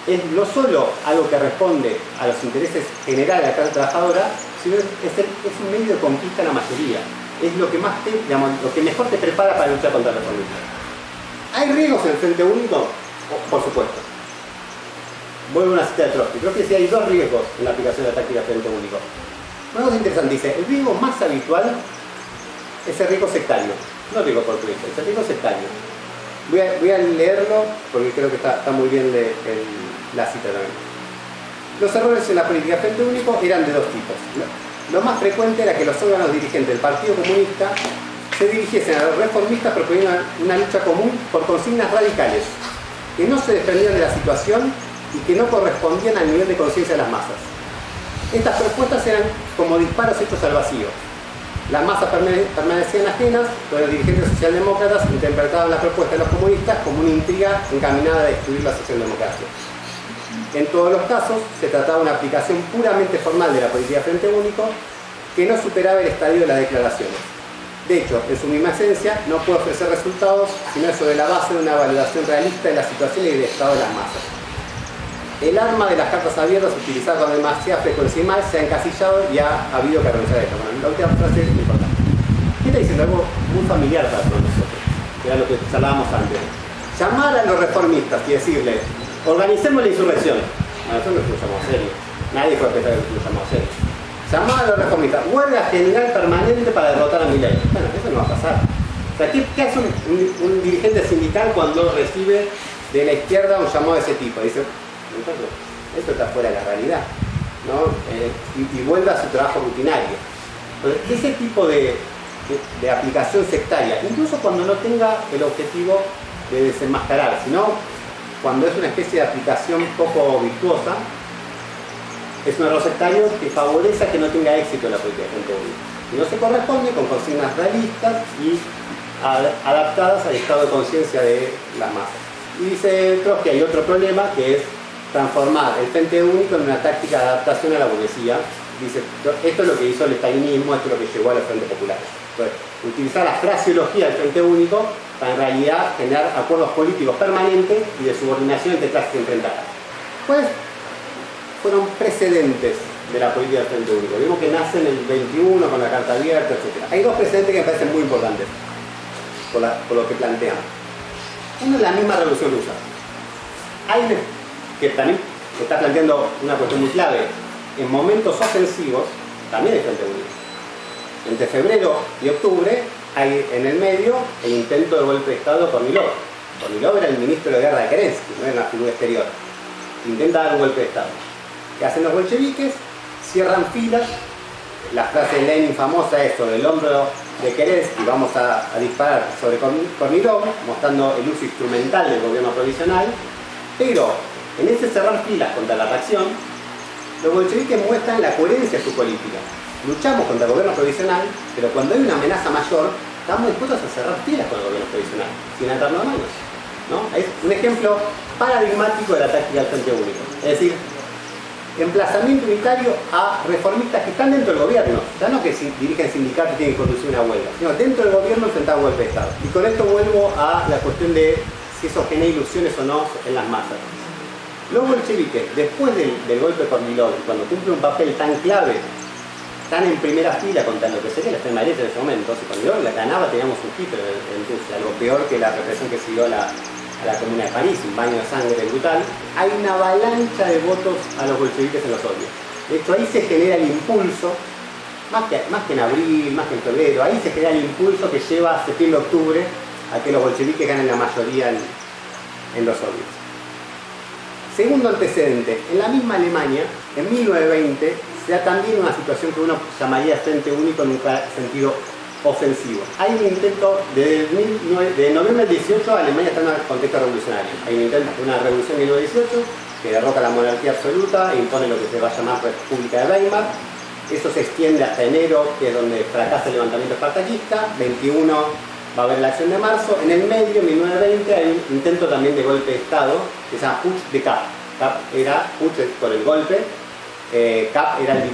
es no solo algo que responde a los intereses generales de la clase trabajadora, sino es un medio de conquista a la mayoría. Es lo que lo que mejor te prepara para luchar contra el reformismo. ¿Hay riesgos en el Frente Único? Por supuesto. Vuelvo a una cita de Trotsky. Creo que sí hay dos riesgos en la aplicación de la táctica del Frente Único. Una cosa interesante, dice, el riesgo más habitual es el riesgo sectario. No riesgo oportunista, es el riesgo sectario. Voy a leerlo porque creo que está muy bien la cita también. Los errores en la política del Frente Único eran de dos tipos. Lo más frecuente era que los órganos dirigentes del Partido Comunista se dirigiesen a los reformistas proponiendo una lucha común por consignas radicales, que no se desprendían de la situación y que no correspondían al nivel de conciencia de las masas. Estas propuestas eran como disparos hechos al vacío. Las masas permanecían ajenas, pero los dirigentes socialdemócratas interpretaban la propuesta de los comunistas como una intriga encaminada a destruir la socialdemocracia. En todos los casos, se trataba de una aplicación puramente formal de la política Frente Único que no superaba el estadio de las declaraciones. De hecho, en su misma esencia, no puede ofrecer resultados sino sobre la base de una valoración realista de la situación y del estado de las masas. El arma de las cartas abiertas, utilizada con demasiada frecuencia y mal, se ha encasillado y ha habido que renunciar a esto. Bueno, la última frase es importante. ¿Qué está diciendo? Algo muy familiar para todos nosotros, que era lo que charlábamos antes. Llamar a los reformistas y decirles, organicemos la insurrección. Bueno, eso no es lo llamamos serio. Nadie fue a pensar que lo llamamos serio. Llamar a los reformistas, huelga general permanente para derrotar a Milei. Bueno, eso no va a pasar. O sea, ¿qué hace un dirigente sindical cuando recibe de la izquierda un llamado de ese tipo? Dice, esto está fuera de la realidad, ¿no? Y vuelve a su trabajo rutinario. Entonces, ese tipo de aplicación sectaria, incluso cuando no tenga el objetivo de desenmascarar, sino cuando es una especie de aplicación poco virtuosa, es un error sectario que favorece a que no tenga éxito la política de Frente Único. Y no se corresponde con consignas realistas y adaptadas al estado de conciencia de las masas. Y dice Trotsky que hay otro problema que es transformar el Frente Único en una táctica de adaptación a la burguesía. Dice, esto es lo que hizo el estalinismo, esto es lo que llevó a los frentes populares. Entonces, utilizar la fraseología del Frente Único para en realidad generar acuerdos políticos permanentes y de subordinación entre clases enfrentadas. ¿Cuáles fueron precedentes de la política del Frente Único? Vimos que nace en el 21 con la Carta Abierta, etc. Hay dos precedentes que me parecen muy importantes por lo que plantean. Uno es la misma Revolución Rusa. Hay que también está planteando una cuestión muy clave. En momentos ofensivos, también hay Frente Único. Entre febrero y octubre hay en el medio el intento de golpe de Estado por Kornilov. Kornilov era el ministro de guerra de Kerensky, no era una figura exterior. Intenta dar un golpe de Estado. ¿Qué hacen los bolcheviques? Cierran filas. La frase de Lenin famosa es sobre el hombro de Kerensky, vamos a disparar sobre Kornilov, mostrando el uso instrumental del gobierno provisional. Pero en ese cerrar filas contra la reacción, los bolcheviques muestran la coherencia de su política. Luchamos contra el gobierno provisional, pero cuando hay una amenaza mayor, estamos dispuestos a cerrar filas con el gobierno provisional, sin atarnos manos, ¿no? Es un ejemplo paradigmático de la táctica del Frente Único. Es decir, emplazamiento unitario a reformistas que están dentro del gobierno, ya no que dirigen sindicatos y tienen que conducir una huelga, sino dentro del gobierno enfrentar un golpe de Estado. Y con esto vuelvo a la cuestión de si eso genera ilusiones o no en las masas. Los bolcheviques, después del golpe de Kornilov, cuando cumple un papel tan clave, tan en primera fila contra lo que sería la extrema derecha en ese momento, si Kornilov la ganaba teníamos un Hitler en Rusia, algo peor que la represión que siguió a la Comuna de París, un baño de sangre brutal. Hay una avalancha de votos a los bolcheviques en los soviets. De hecho, ahí se genera el impulso, más que en abril, más que en febrero, ahí se genera el impulso que lleva a septiembre-octubre a que los bolcheviques ganen la mayoría en los soviets. Segundo antecedente, en la misma Alemania, en 1920, se da también una situación que uno llamaría Frente Único en un sentido ofensivo. Hay un intento, de noviembre del 18, Alemania está en un contexto revolucionario. Hay un intento de una revolución en 1918 que derroca la monarquía absoluta e impone lo que se va a llamar República de Weimar. Eso se extiende hasta enero, que es donde fracasa el levantamiento espartaquista. 21 va a haber la acción de marzo. En el medio, en 1920, hay un intento también de golpe de Estado, que se llama Putsch de Kapp. Kapp era Putsch por el golpe, Kapp era el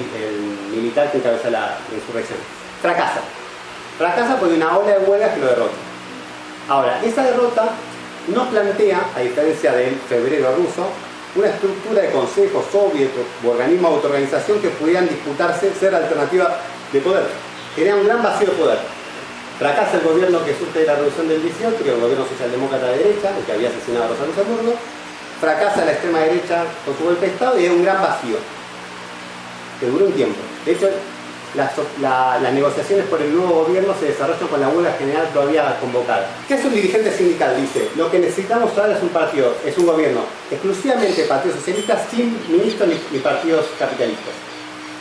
militar que encabeza la insurrección. Fracasa porque hay una ola de huelgas que lo derrota. Ahora, esa derrota no plantea, a diferencia del febrero ruso, una estructura de consejos, soviets u organismos de autoorganización que pudieran disputarse ser alternativa de poder. Genera un gran vacío de poder. Fracasa el gobierno que surge de la revolución del 18, que es el gobierno socialdemócrata de derecha, el que había asesinado a Rosa Luxemburgo. Fracasa la extrema derecha con su golpe de Estado y hay un gran vacío que duró un tiempo. De hecho, las negociaciones por el nuevo gobierno se desarrollan con la huelga general todavía convocada. ¿Qué es un dirigente sindical? Dice, lo que necesitamos ahora es un gobierno exclusivamente de partidos socialistas, sin ministros ni partidos capitalistas.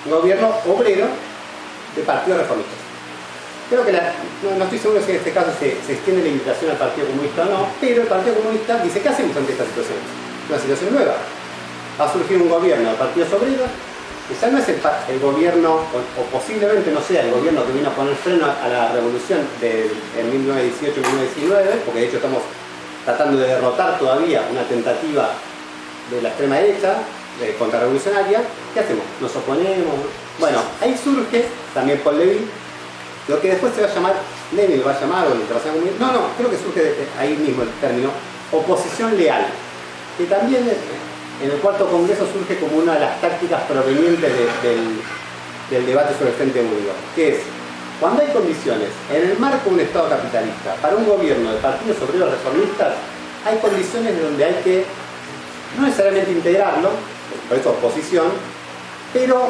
Un gobierno obrero de partidos reformistas. Creo que no estoy seguro si en este caso se extiende la invitación al Partido Comunista o no, pero el Partido Comunista dice, ¿qué hacemos ante esta situación? Una situación nueva. Va a surgir un gobierno de partidos obreros. Ya no es el gobierno, o posiblemente no sea el gobierno que vino a poner freno a la revolución en 1918-1919, porque de hecho estamos tratando de derrotar todavía una tentativa de la extrema derecha contrarrevolucionaria. ¿Qué hacemos? ¿Nos oponemos? Bueno, ahí surge también Paul Levy, lo que después se va a llamar, Lenin lo va a llamar, o el Internacional Comunista, no, creo que surge ahí mismo el término, oposición leal, que también en el cuarto congreso surge como una de las tácticas provenientes del debate sobre el Frente Único, que es, cuando hay condiciones, en el marco de un Estado capitalista, para un gobierno de partidos obreros reformistas, hay condiciones donde hay que, no necesariamente integrarlo, por eso oposición, pero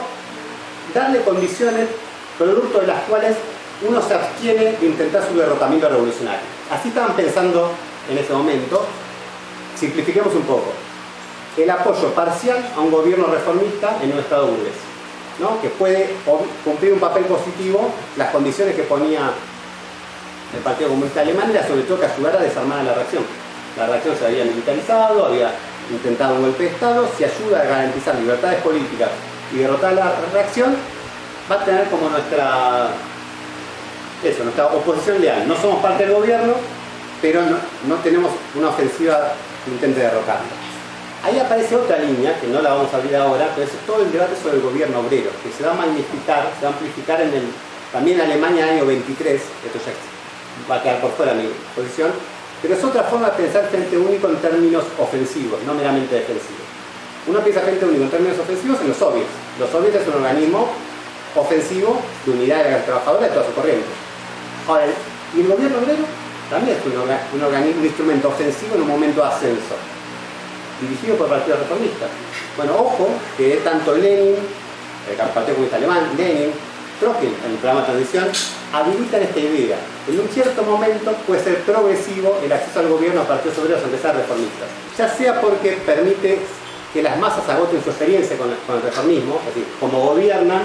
darle condiciones producto de las cuales uno se abstiene de intentar su derrotamiento revolucionario. Así estaban pensando en ese momento. Simplifiquemos un poco. El apoyo parcial a un gobierno reformista en un Estado burgués, ¿no? Que puede cumplir un papel positivo. Las condiciones que ponía el Partido Comunista Alemán era sobre todo que ayudara a desarmar a la reacción. La reacción se había militarizado, había intentado un golpe de Estado. Si ayuda a garantizar libertades políticas y derrotar la reacción, va a tener como nuestra oposición leal. No somos parte del gobierno, pero no tenemos una ofensiva que intente derrocarlo. Ahí aparece otra línea, que no la vamos a abrir ahora, pero es todo el debate sobre el gobierno obrero, que se va a magnificar, se va a amplificar también en Alemania en el año 23, esto ya va a quedar por fuera mi posición, pero es otra forma de pensar Frente Único en términos ofensivos, no meramente defensivos. Uno piensa frente único en términos ofensivos en los soviets. Los soviets es un organismo ofensivo de unidad de la clase trabajadora de toda su corriente. Ahora, y el gobierno obrero también es un organismo, un instrumento ofensivo en un momento de ascenso, dirigido por partidos reformistas. Bueno, ojo, que tanto Lenin, el Partido Comunista Alemán, Lenin, Trotsky, en el programa de transición, habilitan esta idea. En un cierto momento puede ser progresivo el acceso al gobierno a partidos obreros, aunque sean reformistas. Ya sea porque permite que las masas agoten su experiencia con el reformismo, es decir, como gobiernan,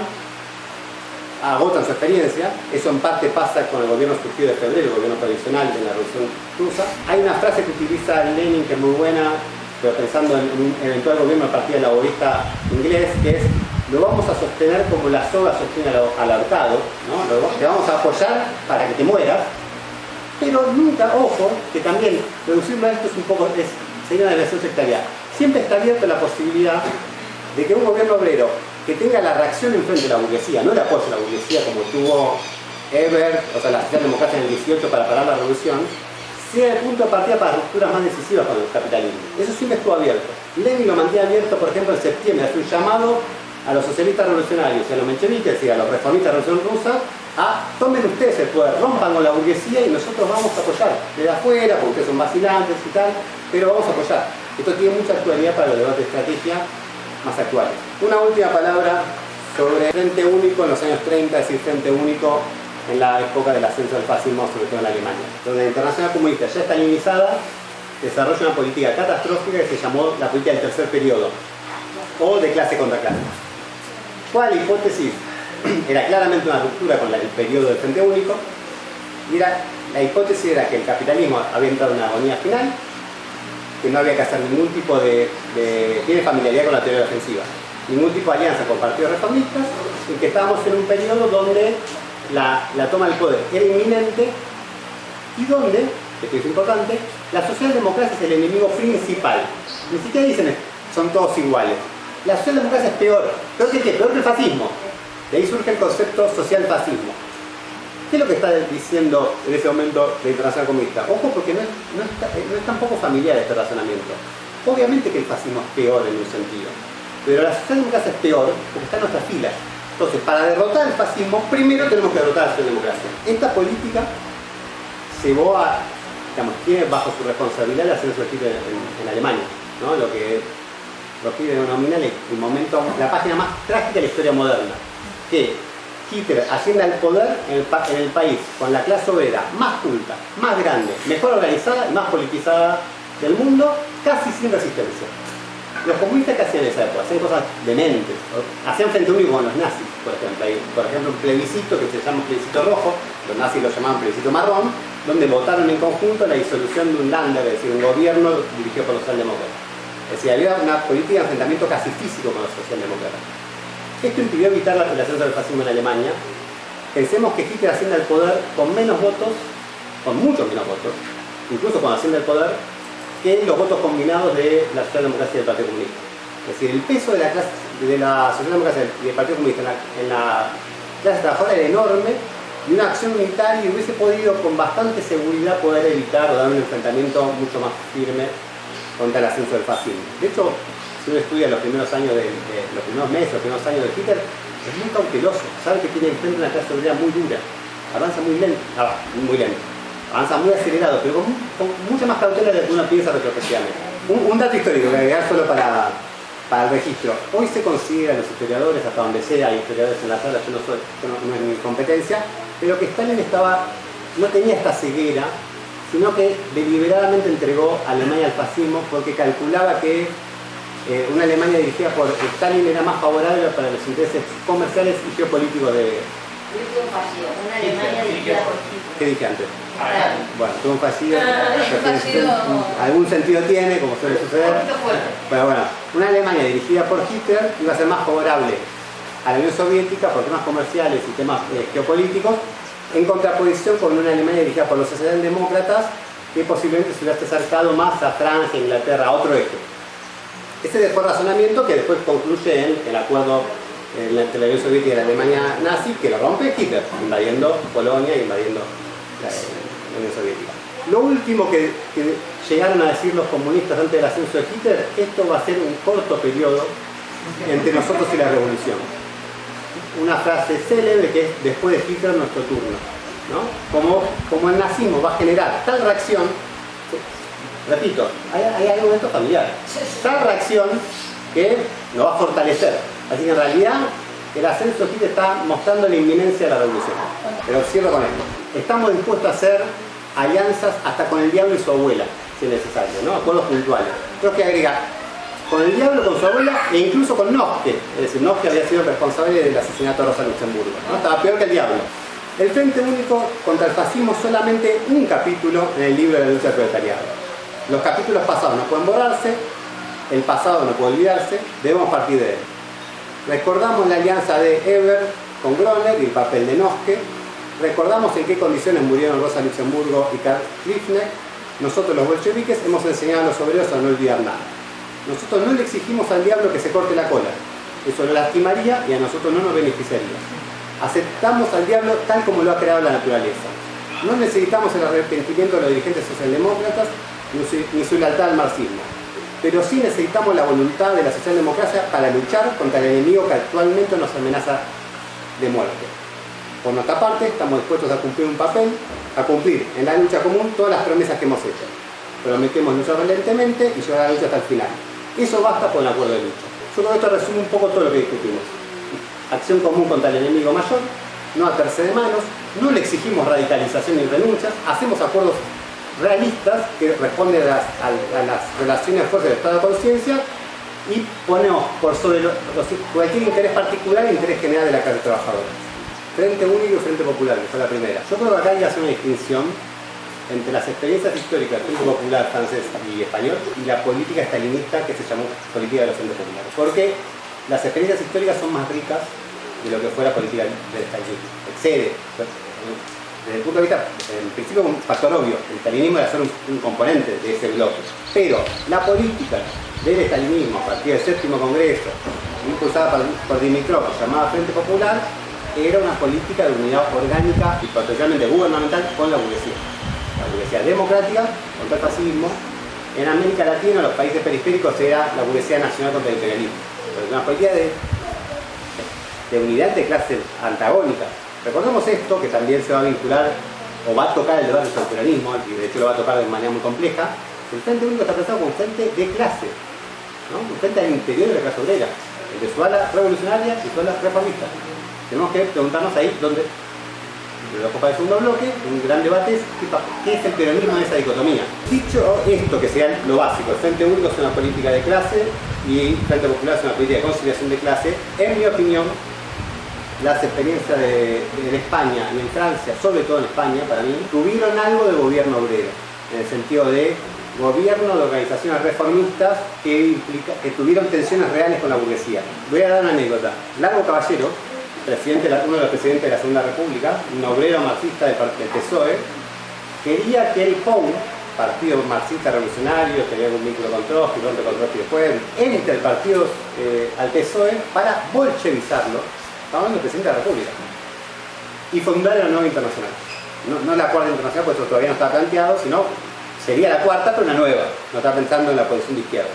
agotan su experiencia. Eso en parte pasa con el gobierno surgido de febrero, el gobierno tradicional de la Revolución Rusa. Hay una frase que utiliza Lenin que es muy buena, pero pensando en un eventual gobierno del Partido Laborista inglés, que es: lo vamos a sostener como la soga sostiene al ahorcado, ¿no? Te vamos a apoyar para que te mueras, pero nunca, ojo, que también reducirlo a esto es un poco, sería una relación sectaria. Siempre está abierta la posibilidad de que un gobierno obrero que tenga la reacción en frente de la burguesía, no el apoyo a la burguesía como tuvo Ebert, o sea, la socialdemocracia en el 18 para parar la revolución, sea el punto de partida para rupturas más decisivas con el capitalismo. Eso siempre estuvo abierto. Lenin lo mantiene abierto, por ejemplo, en septiembre, hace un llamado a los socialistas revolucionarios y a los mencheviques y a los reformistas de la Revolución Rusa a: tomen ustedes el poder, rompan con la burguesía y nosotros vamos a apoyar desde afuera, porque ustedes son vacilantes y tal, pero vamos a apoyar. Esto tiene mucha actualidad para los debates de estrategia más actuales. Una última palabra sobre el Frente Único en los años 30, es decir, Frente Único en la época del ascenso del fascismo, sobre todo en Alemania, donde la Internacional Comunista, ya estalinizada, desarrolla una política catastrófica que se llamó la política del tercer periodo, o de clase contra clase. ¿Cuál hipótesis? Era claramente una ruptura con el periodo del Frente Único, y la hipótesis era que el capitalismo había entrado en una agonía final, que no había que hacer ningún tipo tiene familiaridad con la teoría ofensiva, ningún tipo de alianza con partidos reformistas, y que estábamos en un periodo donde la toma del poder era inminente y donde, esto es importante, la socialdemocracia es el enemigo principal. Ni siquiera dicen son todos iguales. La socialdemocracia es peor que ¿qué? Peor que el fascismo. De ahí surge el concepto social fascismo. ¿Qué es lo que está diciendo en ese momento la Internacional Comunista? Ojo, porque no es tampoco familiar este razonamiento. Obviamente que el fascismo es peor en un sentido, pero la socialdemocracia es peor porque está en nuestras filas. Entonces, para derrotar el fascismo, primero tenemos que derrotar a la socialdemocracia. Esta política tiene bajo su responsabilidad el ascenso de Hitler en Alemania, ¿no? Lo que Hitler denomina la página más trágica de la historia moderna, que Hitler asciende al poder en el país con la clase obrera más culta, más grande, mejor organizada y más politizada del mundo, casi sin resistencia. Los comunistas que hacían en esa época, hacían cosas dementes, hacían frente único con los nazis, por ejemplo. Hay, por ejemplo, un plebiscito que se llama plebiscito rojo, los nazis lo llamaban plebiscito marrón, donde votaron en conjunto la disolución de un Länder, es decir, un gobierno dirigido por los socialdemócratas. Es decir, había una política de enfrentamiento casi físico con los socialdemócratas. Esto impidió evitar el ascenso del fascismo en Alemania. Pensemos que Hitler asciende al poder con menos votos, con muchos menos votos, incluso cuando asciende al poder, que los votos combinados de la socialdemocracia y del Partido Comunista. Es decir, el peso de la socialdemocracia y del Partido Comunista en la clase trabajadora era enorme, y una acción unitaria hubiese podido con bastante seguridad poder evitar o dar un enfrentamiento mucho más firme contra el ascenso del fascismo. De hecho, si uno estudia los primeros años los primeros meses, los primeros años de Hitler, es muy cauteloso, sabe que tiene enfrente una clase obrera muy dura, avanza muy lento, avanza muy acelerado, pero con mucha más cautela de lo que uno piensa retrospectivamente. Un dato histórico que agregar solo para el registro. Hoy se considera, los historiadores, hasta donde sea, hay historiadores en la sala, no es mi competencia, pero que Stalin no tenía esta ceguera, sino que deliberadamente entregó a Alemania al fascismo porque calculaba que una Alemania dirigida por Stalin era más favorable para los intereses comerciales y geopolíticos de... Una Alemania dirigida por Hitler. ¿Qué dije antes? Bueno, tuvo un fallido, algún sentido tiene, como suele suceder. Pero bueno, una Alemania dirigida por Hitler iba a ser más favorable a la Unión Soviética por temas comerciales y temas geopolíticos, en contraposición con una Alemania dirigida por los socialdemócratas, que posiblemente se hubiera acercado más a Francia, Inglaterra, a otro eje. Ese fue el razonamiento que después concluye en el acuerdo entre la Unión Soviética y la Alemania nazi, que lo rompe Hitler, invadiendo Polonia y invadiendo la Unión Soviética. Lo último que llegaron a decir los comunistas antes del ascenso de Hitler, esto va a ser un corto periodo entre nosotros y la revolución. Una frase célebre que es: después de Hitler nuestro turno, ¿no? Como el nazismo va a generar tal reacción, repito, hay argumentos familiares, tal reacción que nos va a fortalecer. Así que en realidad el ascenso de Hitler está mostrando la inminencia de la revolución. Pero cierro con esto: estamos dispuestos a hacer alianzas hasta con el diablo y su abuela, si es necesario, ¿no? Acuerdos puntuales. Creo que agregar con el diablo, con su abuela e incluso con Noske. Es decir, Noske había sido responsable del asesinato de Rosa Luxemburgo, ¿no? Estaba peor que el diablo. El Frente Único contra el Fascismo, solamente un capítulo en el libro de la lucha del proletariado. Los capítulos pasados no pueden borrarse, el pasado no puede olvidarse, debemos partir de él. Recordamos la alianza de Eber con Groner y el papel de Noske. Recordamos en qué condiciones murieron Rosa Luxemburgo y Karl Liebknecht. Nosotros los bolcheviques hemos enseñado a los obreros a no olvidar nada. Nosotros no le exigimos al diablo que se corte la cola. Eso lo lastimaría y a nosotros no nos beneficiaría. Aceptamos al diablo tal como lo ha creado la naturaleza. No necesitamos el arrepentimiento de los dirigentes socialdemócratas ni su lealtad al marxismo. Pero sí necesitamos la voluntad de la socialdemocracia para luchar contra el enemigo que actualmente nos amenaza de muerte. Por nuestra parte, estamos dispuestos a cumplir un papel, a cumplir en la lucha común todas las promesas que hemos hecho. Prometemos luchar valientemente y llevar la lucha hasta el final. Eso basta por un acuerdo de lucha. Yo creo que esto resume un poco todo lo que discutimos. Acción común contra el enemigo mayor, no atarse de manos, no le exigimos radicalización ni renuncias, hacemos acuerdos realistas que responden a las relaciones de fuerza del estado de conciencia y ponemos por sobre cualquier interés particular el interés general de la clase trabajadora. Frente Único y Frente Popular, que fue la primera. Yo creo que acá hay que hacer una distinción entre las experiencias históricas del Frente Popular francés y español y la política estalinista que se llamó política de los Frentes Populares. Porque las experiencias históricas son más ricas de lo que fue la política del estalinismo. Excede. Desde el punto de vista, en principio, un factor obvio. El estalinismo era solo un componente de ese bloque. Pero la política del estalinismo, a partir del séptimo congreso, impulsada por Dimitrov, llamada Frente Popular, era una política de unidad orgánica y potencialmente gubernamental con la burguesía. La burguesía democrática contra el fascismo. En América Latina, los países periféricos, era la burguesía nacional contra el imperialismo. Pero una política de unidad de clase antagónica. Recordemos esto, que también se va a vincular, o va a tocar el debate sobre el peronismo, y de hecho lo va a tocar de manera muy compleja. El Frente Único está pensado como un frente de clase, ¿no? Un frente al interior de la clase obrera, entre su ala revolucionaria y su ala reformista. Tenemos que preguntarnos ahí dónde, de la copa del segundo bloque, un gran debate es qué es el peronismo en esa dicotomía. Dicho esto, que sea lo básico, el Frente Único es una política de clase y el Frente Popular es una política de conciliación de clase. En mi opinión, las experiencias en España y en Francia, sobre todo en España, para mí, tuvieron algo de gobierno obrero, en el sentido de gobierno de organizaciones reformistas que tuvieron tensiones reales con la burguesía. Voy a dar una anécdota. Largo Caballero, uno de los presidentes de la Segunda República, un obrero marxista del PSOE, quería que el POU, Partido Marxista Revolucionario, que había algún vínculo con Trotsky, pronto con Trotsky después, entre el partido al PSOE para bolchevizarlo. Estamos hablando del presidente de la República. Y fundar la nueva internacional. No la cuarta internacional, pues eso todavía no está planteado, sino sería la cuarta, pero una nueva. No está pensando en la posición de izquierda.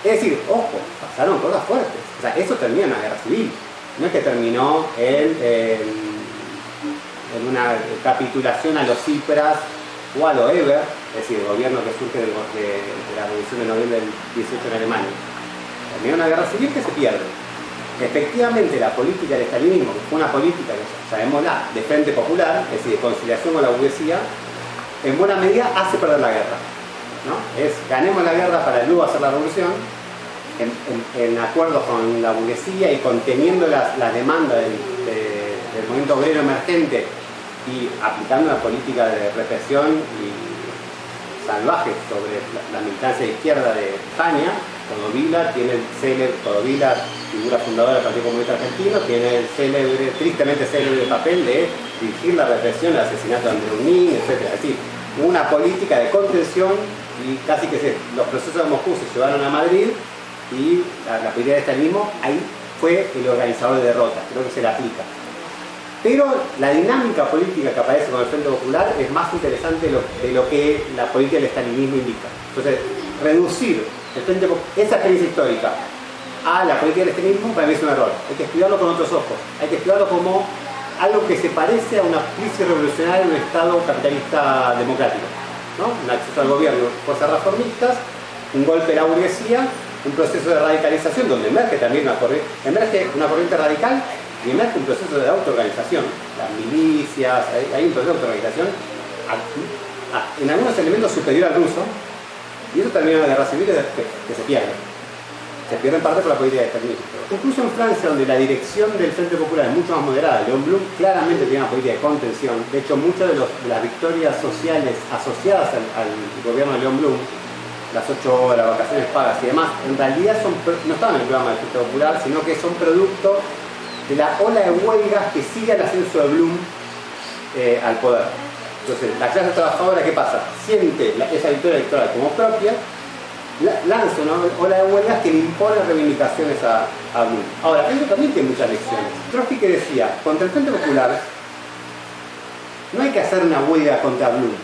Es decir, ojo, pasaron cosas fuertes. O sea, eso terminó en una guerra civil. No es que terminó en una capitulación a los Cipras o a los Eber, es decir, el gobierno que surge de la Revolución de Noviembre del 18 en Alemania. Terminó una guerra civil que se pierde. Efectivamente, la política del estalinismo, que fue una política, llamémosla, de Frente Popular, es decir, de conciliación con la burguesía, en buena medida hace perder la guerra, ¿no? Ganemos la guerra para luego hacer la revolución, en acuerdo con la burguesía y conteniendo las demandas del movimiento obrero emergente y aplicando una política de represión y salvaje sobre la militancia de izquierda de España. Codovila tiene Codovila, figura fundadora del Partido Comunista Argentino, tiene el tristemente célebre papel de dirigir la represión, el asesinato de Andreunín, etc. Es decir, una política de contención y casi que los procesos de Moscú se llevaron a Madrid y la política de estalinismo ahí fue el organizador de derrotas, creo que se la aplica. Pero la dinámica política que aparece con el Frente Popular es más interesante de lo que la política del estalinismo indica. Entonces, reducir esa experiencia histórica a la política del estalinismo para mí es un error. Hay que estudiarlo con otros ojos. Hay que estudiarlo como algo que se parece a una crisis revolucionaria en un Estado capitalista democrático, ¿no? Un acceso al gobierno, fuerzas reformistas, un golpe a la burguesía, un proceso de radicalización donde emerge también una corriente radical y emerge un proceso de autoorganización. Las milicias, hay un proceso de autoorganización en algunos elementos superior al ruso, y eso termina en la guerra civil que se pierde. Se pierde en parte por la política de exterminio. Incluso en Francia, donde la dirección del Frente Popular es mucho más moderada, Léon Blum claramente tiene una política de contención. De hecho, muchas de las victorias sociales asociadas al gobierno de Léon Blum, las 8 horas, vacaciones pagas y demás, en realidad no estaban en el programa del Frente Popular, sino que son producto de la ola de huelgas que sigue el ascenso de Blum al poder. Entonces, la clase trabajadora, ¿qué pasa? Siente esa victoria electoral como propia, lanza una ola de huelgas que le impone reivindicaciones a Blum. Ahora, eso también tiene muchas lecciones. Trotsky que decía, contra el Frente Popular no hay que hacer una huelga contra Blum,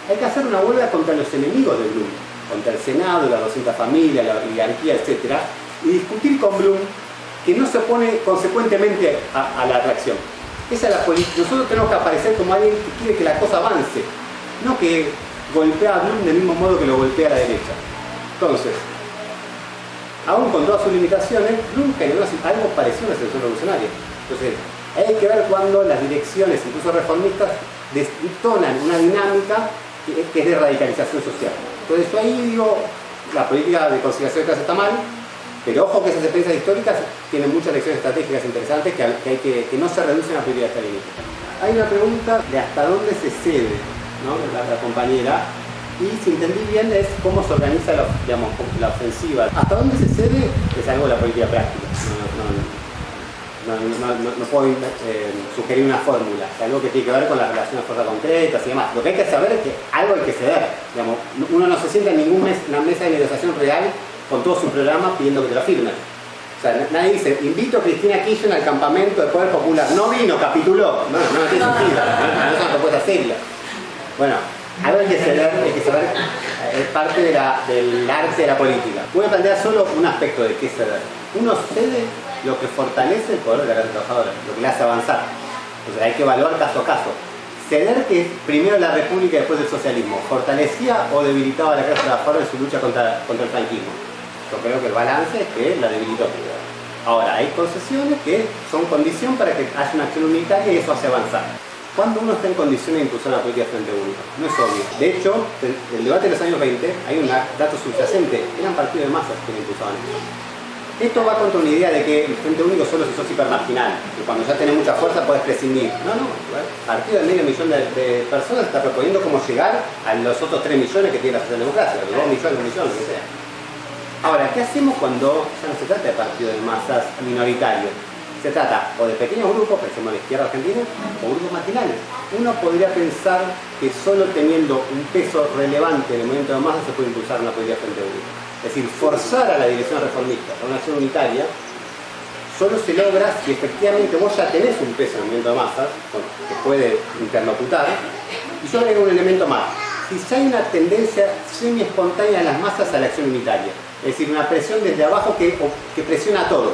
hay que hacer una huelga contra los enemigos de Blum, contra el Senado, las 200 familias, la oligarquía, etc. Y discutir con Blum que no se opone consecuentemente a la reacción. Esa es la política. Nosotros tenemos que aparecer como alguien que quiere que la cosa avance, no que golpea a Blum del mismo modo que lo golpea a la derecha. Entonces, aún con todas sus limitaciones, Blum generó algo parecido a una selección revolucionaria. Entonces, hay que ver cuando las direcciones, incluso reformistas, detonan una dinámica que es de radicalización social. Entonces, yo ahí digo, la política de conciliación de clase está mal, pero ojo que esas experiencias históricas tienen muchas lecciones estratégicas interesantes que no se reducen a la política estalinista. Hay una pregunta de hasta dónde se cede, ¿no? La compañera. Y si entendí bien es cómo se organiza la ofensiva. Hasta dónde se cede es algo de la política práctica. No puedo sugerir una fórmula. Es algo que tiene que ver con las relaciones fuerzas concretas y demás. Lo que hay que saber es que algo hay que ceder. Uno no se sienta en una mesa de negociación real con todo su programa pidiendo que te lo firmen. O sea, nadie dice, invito a Cristina Kirchner al campamento de Poder Popular. No vino, capituló. No tiene sentido. No es una propuesta seria. Bueno, algo hay que ceder, es parte del arte de la política. Voy a plantear solo un aspecto de qué ceder. Uno cede lo que fortalece el poder de la clase trabajadora, lo que le hace avanzar. Entonces hay que evaluar caso a caso. Ceder que primero la República y después el socialismo, ¿fortalecía o debilitaba a la clase trabajadora en su lucha contra el franquismo? Yo creo que el balance es que la debilitó. Ahora, hay concesiones que son condición para que haya una acción unitaria y eso hace avanzar. ¿Cuándo uno está en condiciones de impulsar una política de frente único? No es obvio. De hecho, el debate de los años 20 hay un dato subyacente. Eran partidos de masas que lo impulsaban. Esto va contra una idea de que el frente único solo si sos hipermarginal, que cuando ya tenés mucha fuerza podés prescindir. No. Partido de medio millón de personas está proponiendo cómo llegar a los otros 3 millones que tiene la socialdemocracia, los 2 millones, 1 millón, lo que sea. Ahora, ¿qué hacemos cuando ya no se trata de partidos de masas minoritarios? Se trata o de pequeños grupos, pensemos en la izquierda argentina, o grupos marginales. Uno podría pensar que solo teniendo un peso relevante en el movimiento de masas se puede impulsar una política de frente único. Es decir, forzar a la dirección reformista a una acción unitaria solo se logra si efectivamente vos ya tenés un peso en el movimiento de masas que puede interlocutar. Y yo agrego un elemento más. Si ya hay una tendencia semi-espontánea de las masas a la acción unitaria, es decir, una presión desde abajo que presiona a todos.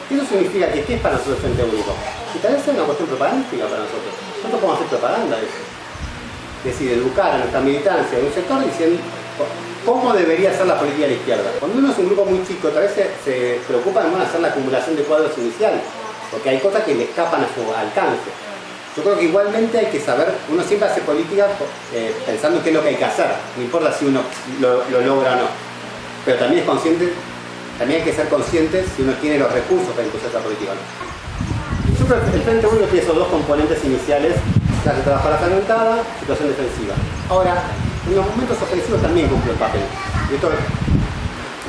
Eso significa que ¿qué es para nosotros el Frente Único? Y tal vez sea una cuestión propagandística para nosotros. Nosotros podemos hacer propaganda de eso. Es decir, educar a nuestra militancia de un sector diciendo cómo debería ser la política de la izquierda. Cuando uno es un grupo muy chico, tal vez se preocupa en hacer la acumulación de cuadros iniciales, porque hay cosas que le escapan a su alcance. Yo creo que igualmente hay que saber, uno siempre hace política pensando en qué es lo que hay que hacer, no importa si uno lo logra o no. Pero también hay que ser consciente si uno tiene los recursos para impulsar esa política o no. Yo creo que el Frente Único tiene esos dos componentes iniciales, clase trabajadora fragmentada, situación defensiva. Ahora, en los momentos ofensivos también cumple un papel. Y esto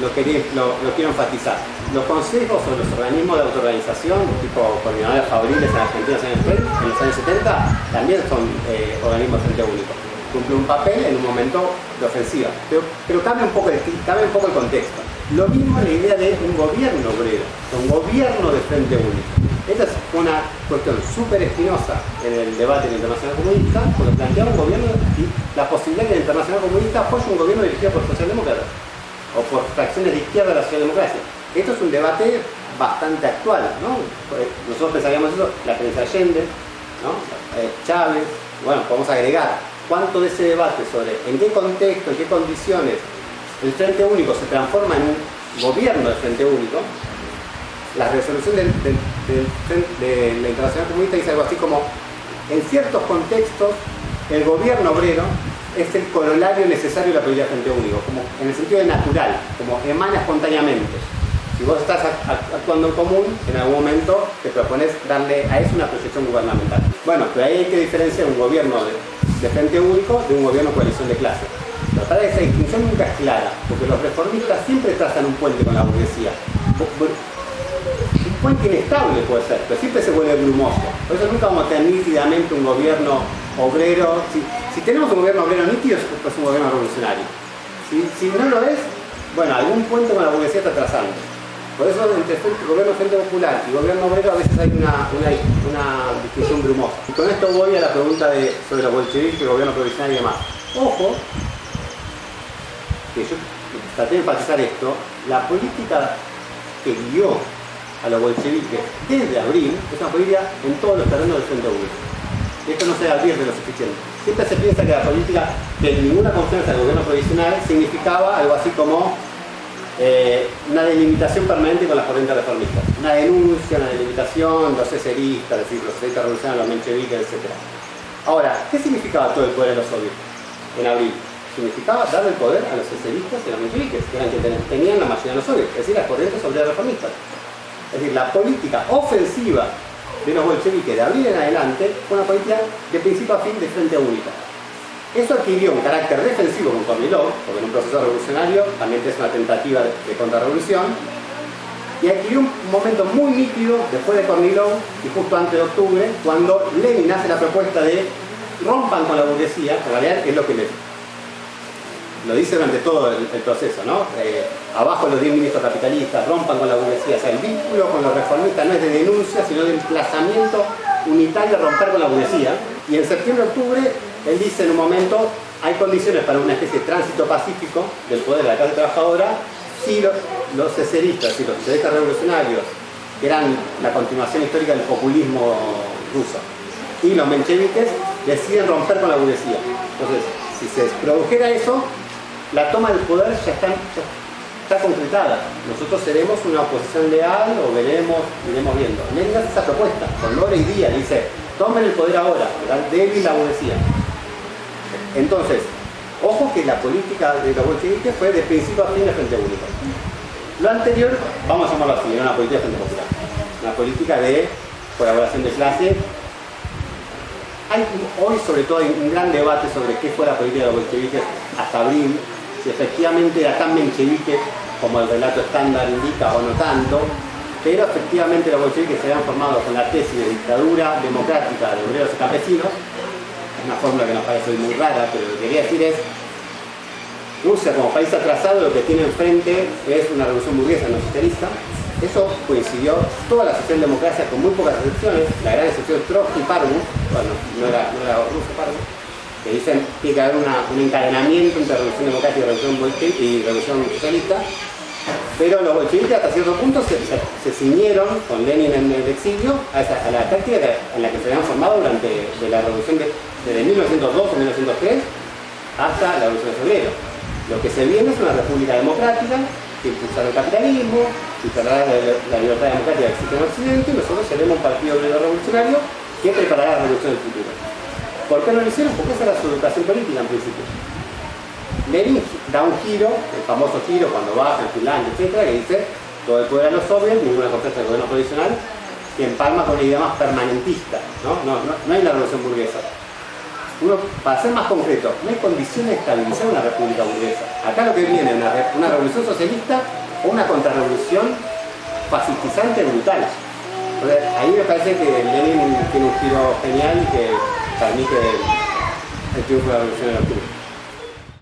lo quiero enfatizar. Los consejos o los organismos de autoorganización, tipo coordinadores fabriles en Argentina en los años 70, también son organismos de Frente Único. Cumple un papel en un momento de ofensiva. Pero cambia un poco el contexto. Lo mismo la idea de un gobierno obrero, un gobierno de Frente Único. Esta es una cuestión súper espinosa en el debate en la Internacional Comunista, porque planteaba un gobierno y la posibilidad de que la Internacional Comunista apoye un gobierno dirigido por socialdemócratas o por fracciones de izquierda de la socialdemocracia. Esto es un debate bastante actual, ¿no? Nosotros pensaríamos eso, la prensa Allende, ¿no? Chávez, bueno, podemos agregar cuánto de ese debate sobre en qué contexto, en qué condiciones el Frente Único se transforma en un gobierno del Frente Único. La resolución de la Internacional Comunista dice algo así como: en ciertos contextos el gobierno obrero es el corolario necesario de la política del Frente Único, como en el sentido de natural, como emana espontáneamente. Si vos estás actuando en común, en algún momento te propones darle a eso una proyección gubernamental. Bueno, pero ahí hay que diferenciar un gobierno de Frente Único de un gobierno de coalición de clases. La verdad es que esa distinción nunca es clara, porque los reformistas siempre trazan un puente con la burguesía. Un puente inestable puede ser, pero siempre se vuelve brumoso. Por eso nunca vamos a tener nítidamente un gobierno obrero. Si tenemos un gobierno obrero nítido, es un gobierno revolucionario. Si no lo es, bueno, algún puente con la burguesía está trazando. Por eso entre gobierno Frente Popular y gobierno obrero a veces hay una distinción brumosa. Y con esto voy a la pregunta sobre los bolcheviques, el gobierno provisional y demás. Ojo, que yo traté de enfatizar esto, la política que guió a los bolcheviques desde abril es una política en todos los terrenos del Frente Único. Esto no se advierte lo suficiente. Siempre se piensa que la política de ninguna confianza del gobierno provisional significaba algo así como una delimitación permanente con las corrientes reformistas. Una denuncia, una delimitación, los ceseristas, es decir, los ceseristas revolucionarios, los mencheviques, etc. Ahora, ¿qué significaba todo el poder de los soviets en abril? Significaba darle el poder a los ceseristas y a los mencheviques, que eran quienes tenían la mayoría de los soviets, es decir, las corrientes obreras reformistas. Es decir, la política ofensiva de los bolcheviques de abril en adelante fue una política de principio a fin de Frente Único. Eso adquirió un carácter defensivo con Kornilov, porque en un proceso revolucionario también es una tentativa de contrarrevolución, y adquirió un momento muy nítido después de Kornilov y justo antes de octubre, cuando Lenin hace la propuesta de rompan con la burguesía, en realidad es lo que lo dice durante todo el proceso, ¿no? Abajo los 10 ministros capitalistas, rompan con la burguesía. O sea, el vínculo con los reformistas no es de denuncia, sino de emplazamiento unitario a romper con la burguesía. Y en septiembre-octubre, él dice en un momento, hay condiciones para una especie de tránsito pacífico del poder de la clase trabajadora si los ceseristas, si los ceseristas revolucionarios, que eran la continuación histórica del populismo ruso, y los mencheviques deciden romper con la burguesía. Entonces, si se produjera eso, la toma del poder ya está concretada. Nosotros seremos una oposición leal o iremos viendo. Lenin hace esa propuesta, con hora y día, dice, tomen el poder ahora, débil la burguesía. Entonces, ojo que la política de los bolcheviques fue de principio a fin de Frente Único. Lo anterior, vamos a llamarlo así, era una política de Frente Popular. Una política de colaboración de clase. Hay hoy sobre todo hay un gran debate sobre qué fue la política de los bolcheviques hasta abril, si efectivamente era tan menchevique como el relato estándar indica o no tanto, pero efectivamente los bolcheviques se habían formado con la tesis de dictadura democrática de obreros y campesinos, una fórmula que nos parece hoy muy rara, pero lo que quería decir es Rusia como país atrasado lo que tiene enfrente es una revolución burguesa no socialista. Eso coincidió toda la socialdemocracia con muy pocas excepciones, la gran excepción Trotsky y Parvus, bueno, no era ruso Parvus, que dicen que tiene que haber un encadenamiento entre revolución democrática y revolución socialista, pero los bolcheviques hasta cierto punto se ciñeron con Lenin en el exilio a la táctica en la que se habían formado durante la revolución desde 1902 o 1903 hasta la revolución de febrero. Lo que se viene es una república democrática que impulsará el capitalismo, impulsará la libertad democrática que existe en Occidente, y nosotros seremos un partido obrero revolucionario que preparará la revolución del futuro. ¿Por qué no lo hicieron? Porque esa era su educación política en principio. Lenin da un giro, el famoso giro cuando baja en Finlandia, etc., que dice todo el poder a los soviets, ninguna confianza del gobierno provisional, que empalma con una idea más permanentista, ¿no? No hay una revolución burguesa. Para ser más concreto, no hay condiciones de estabilizar una república burguesa. Acá lo que viene es una revolución socialista o una contrarrevolución fascistizante brutal. Entonces, ahí me parece que Lenin tiene un giro genial que permite el triunfo de la revolución de octubre.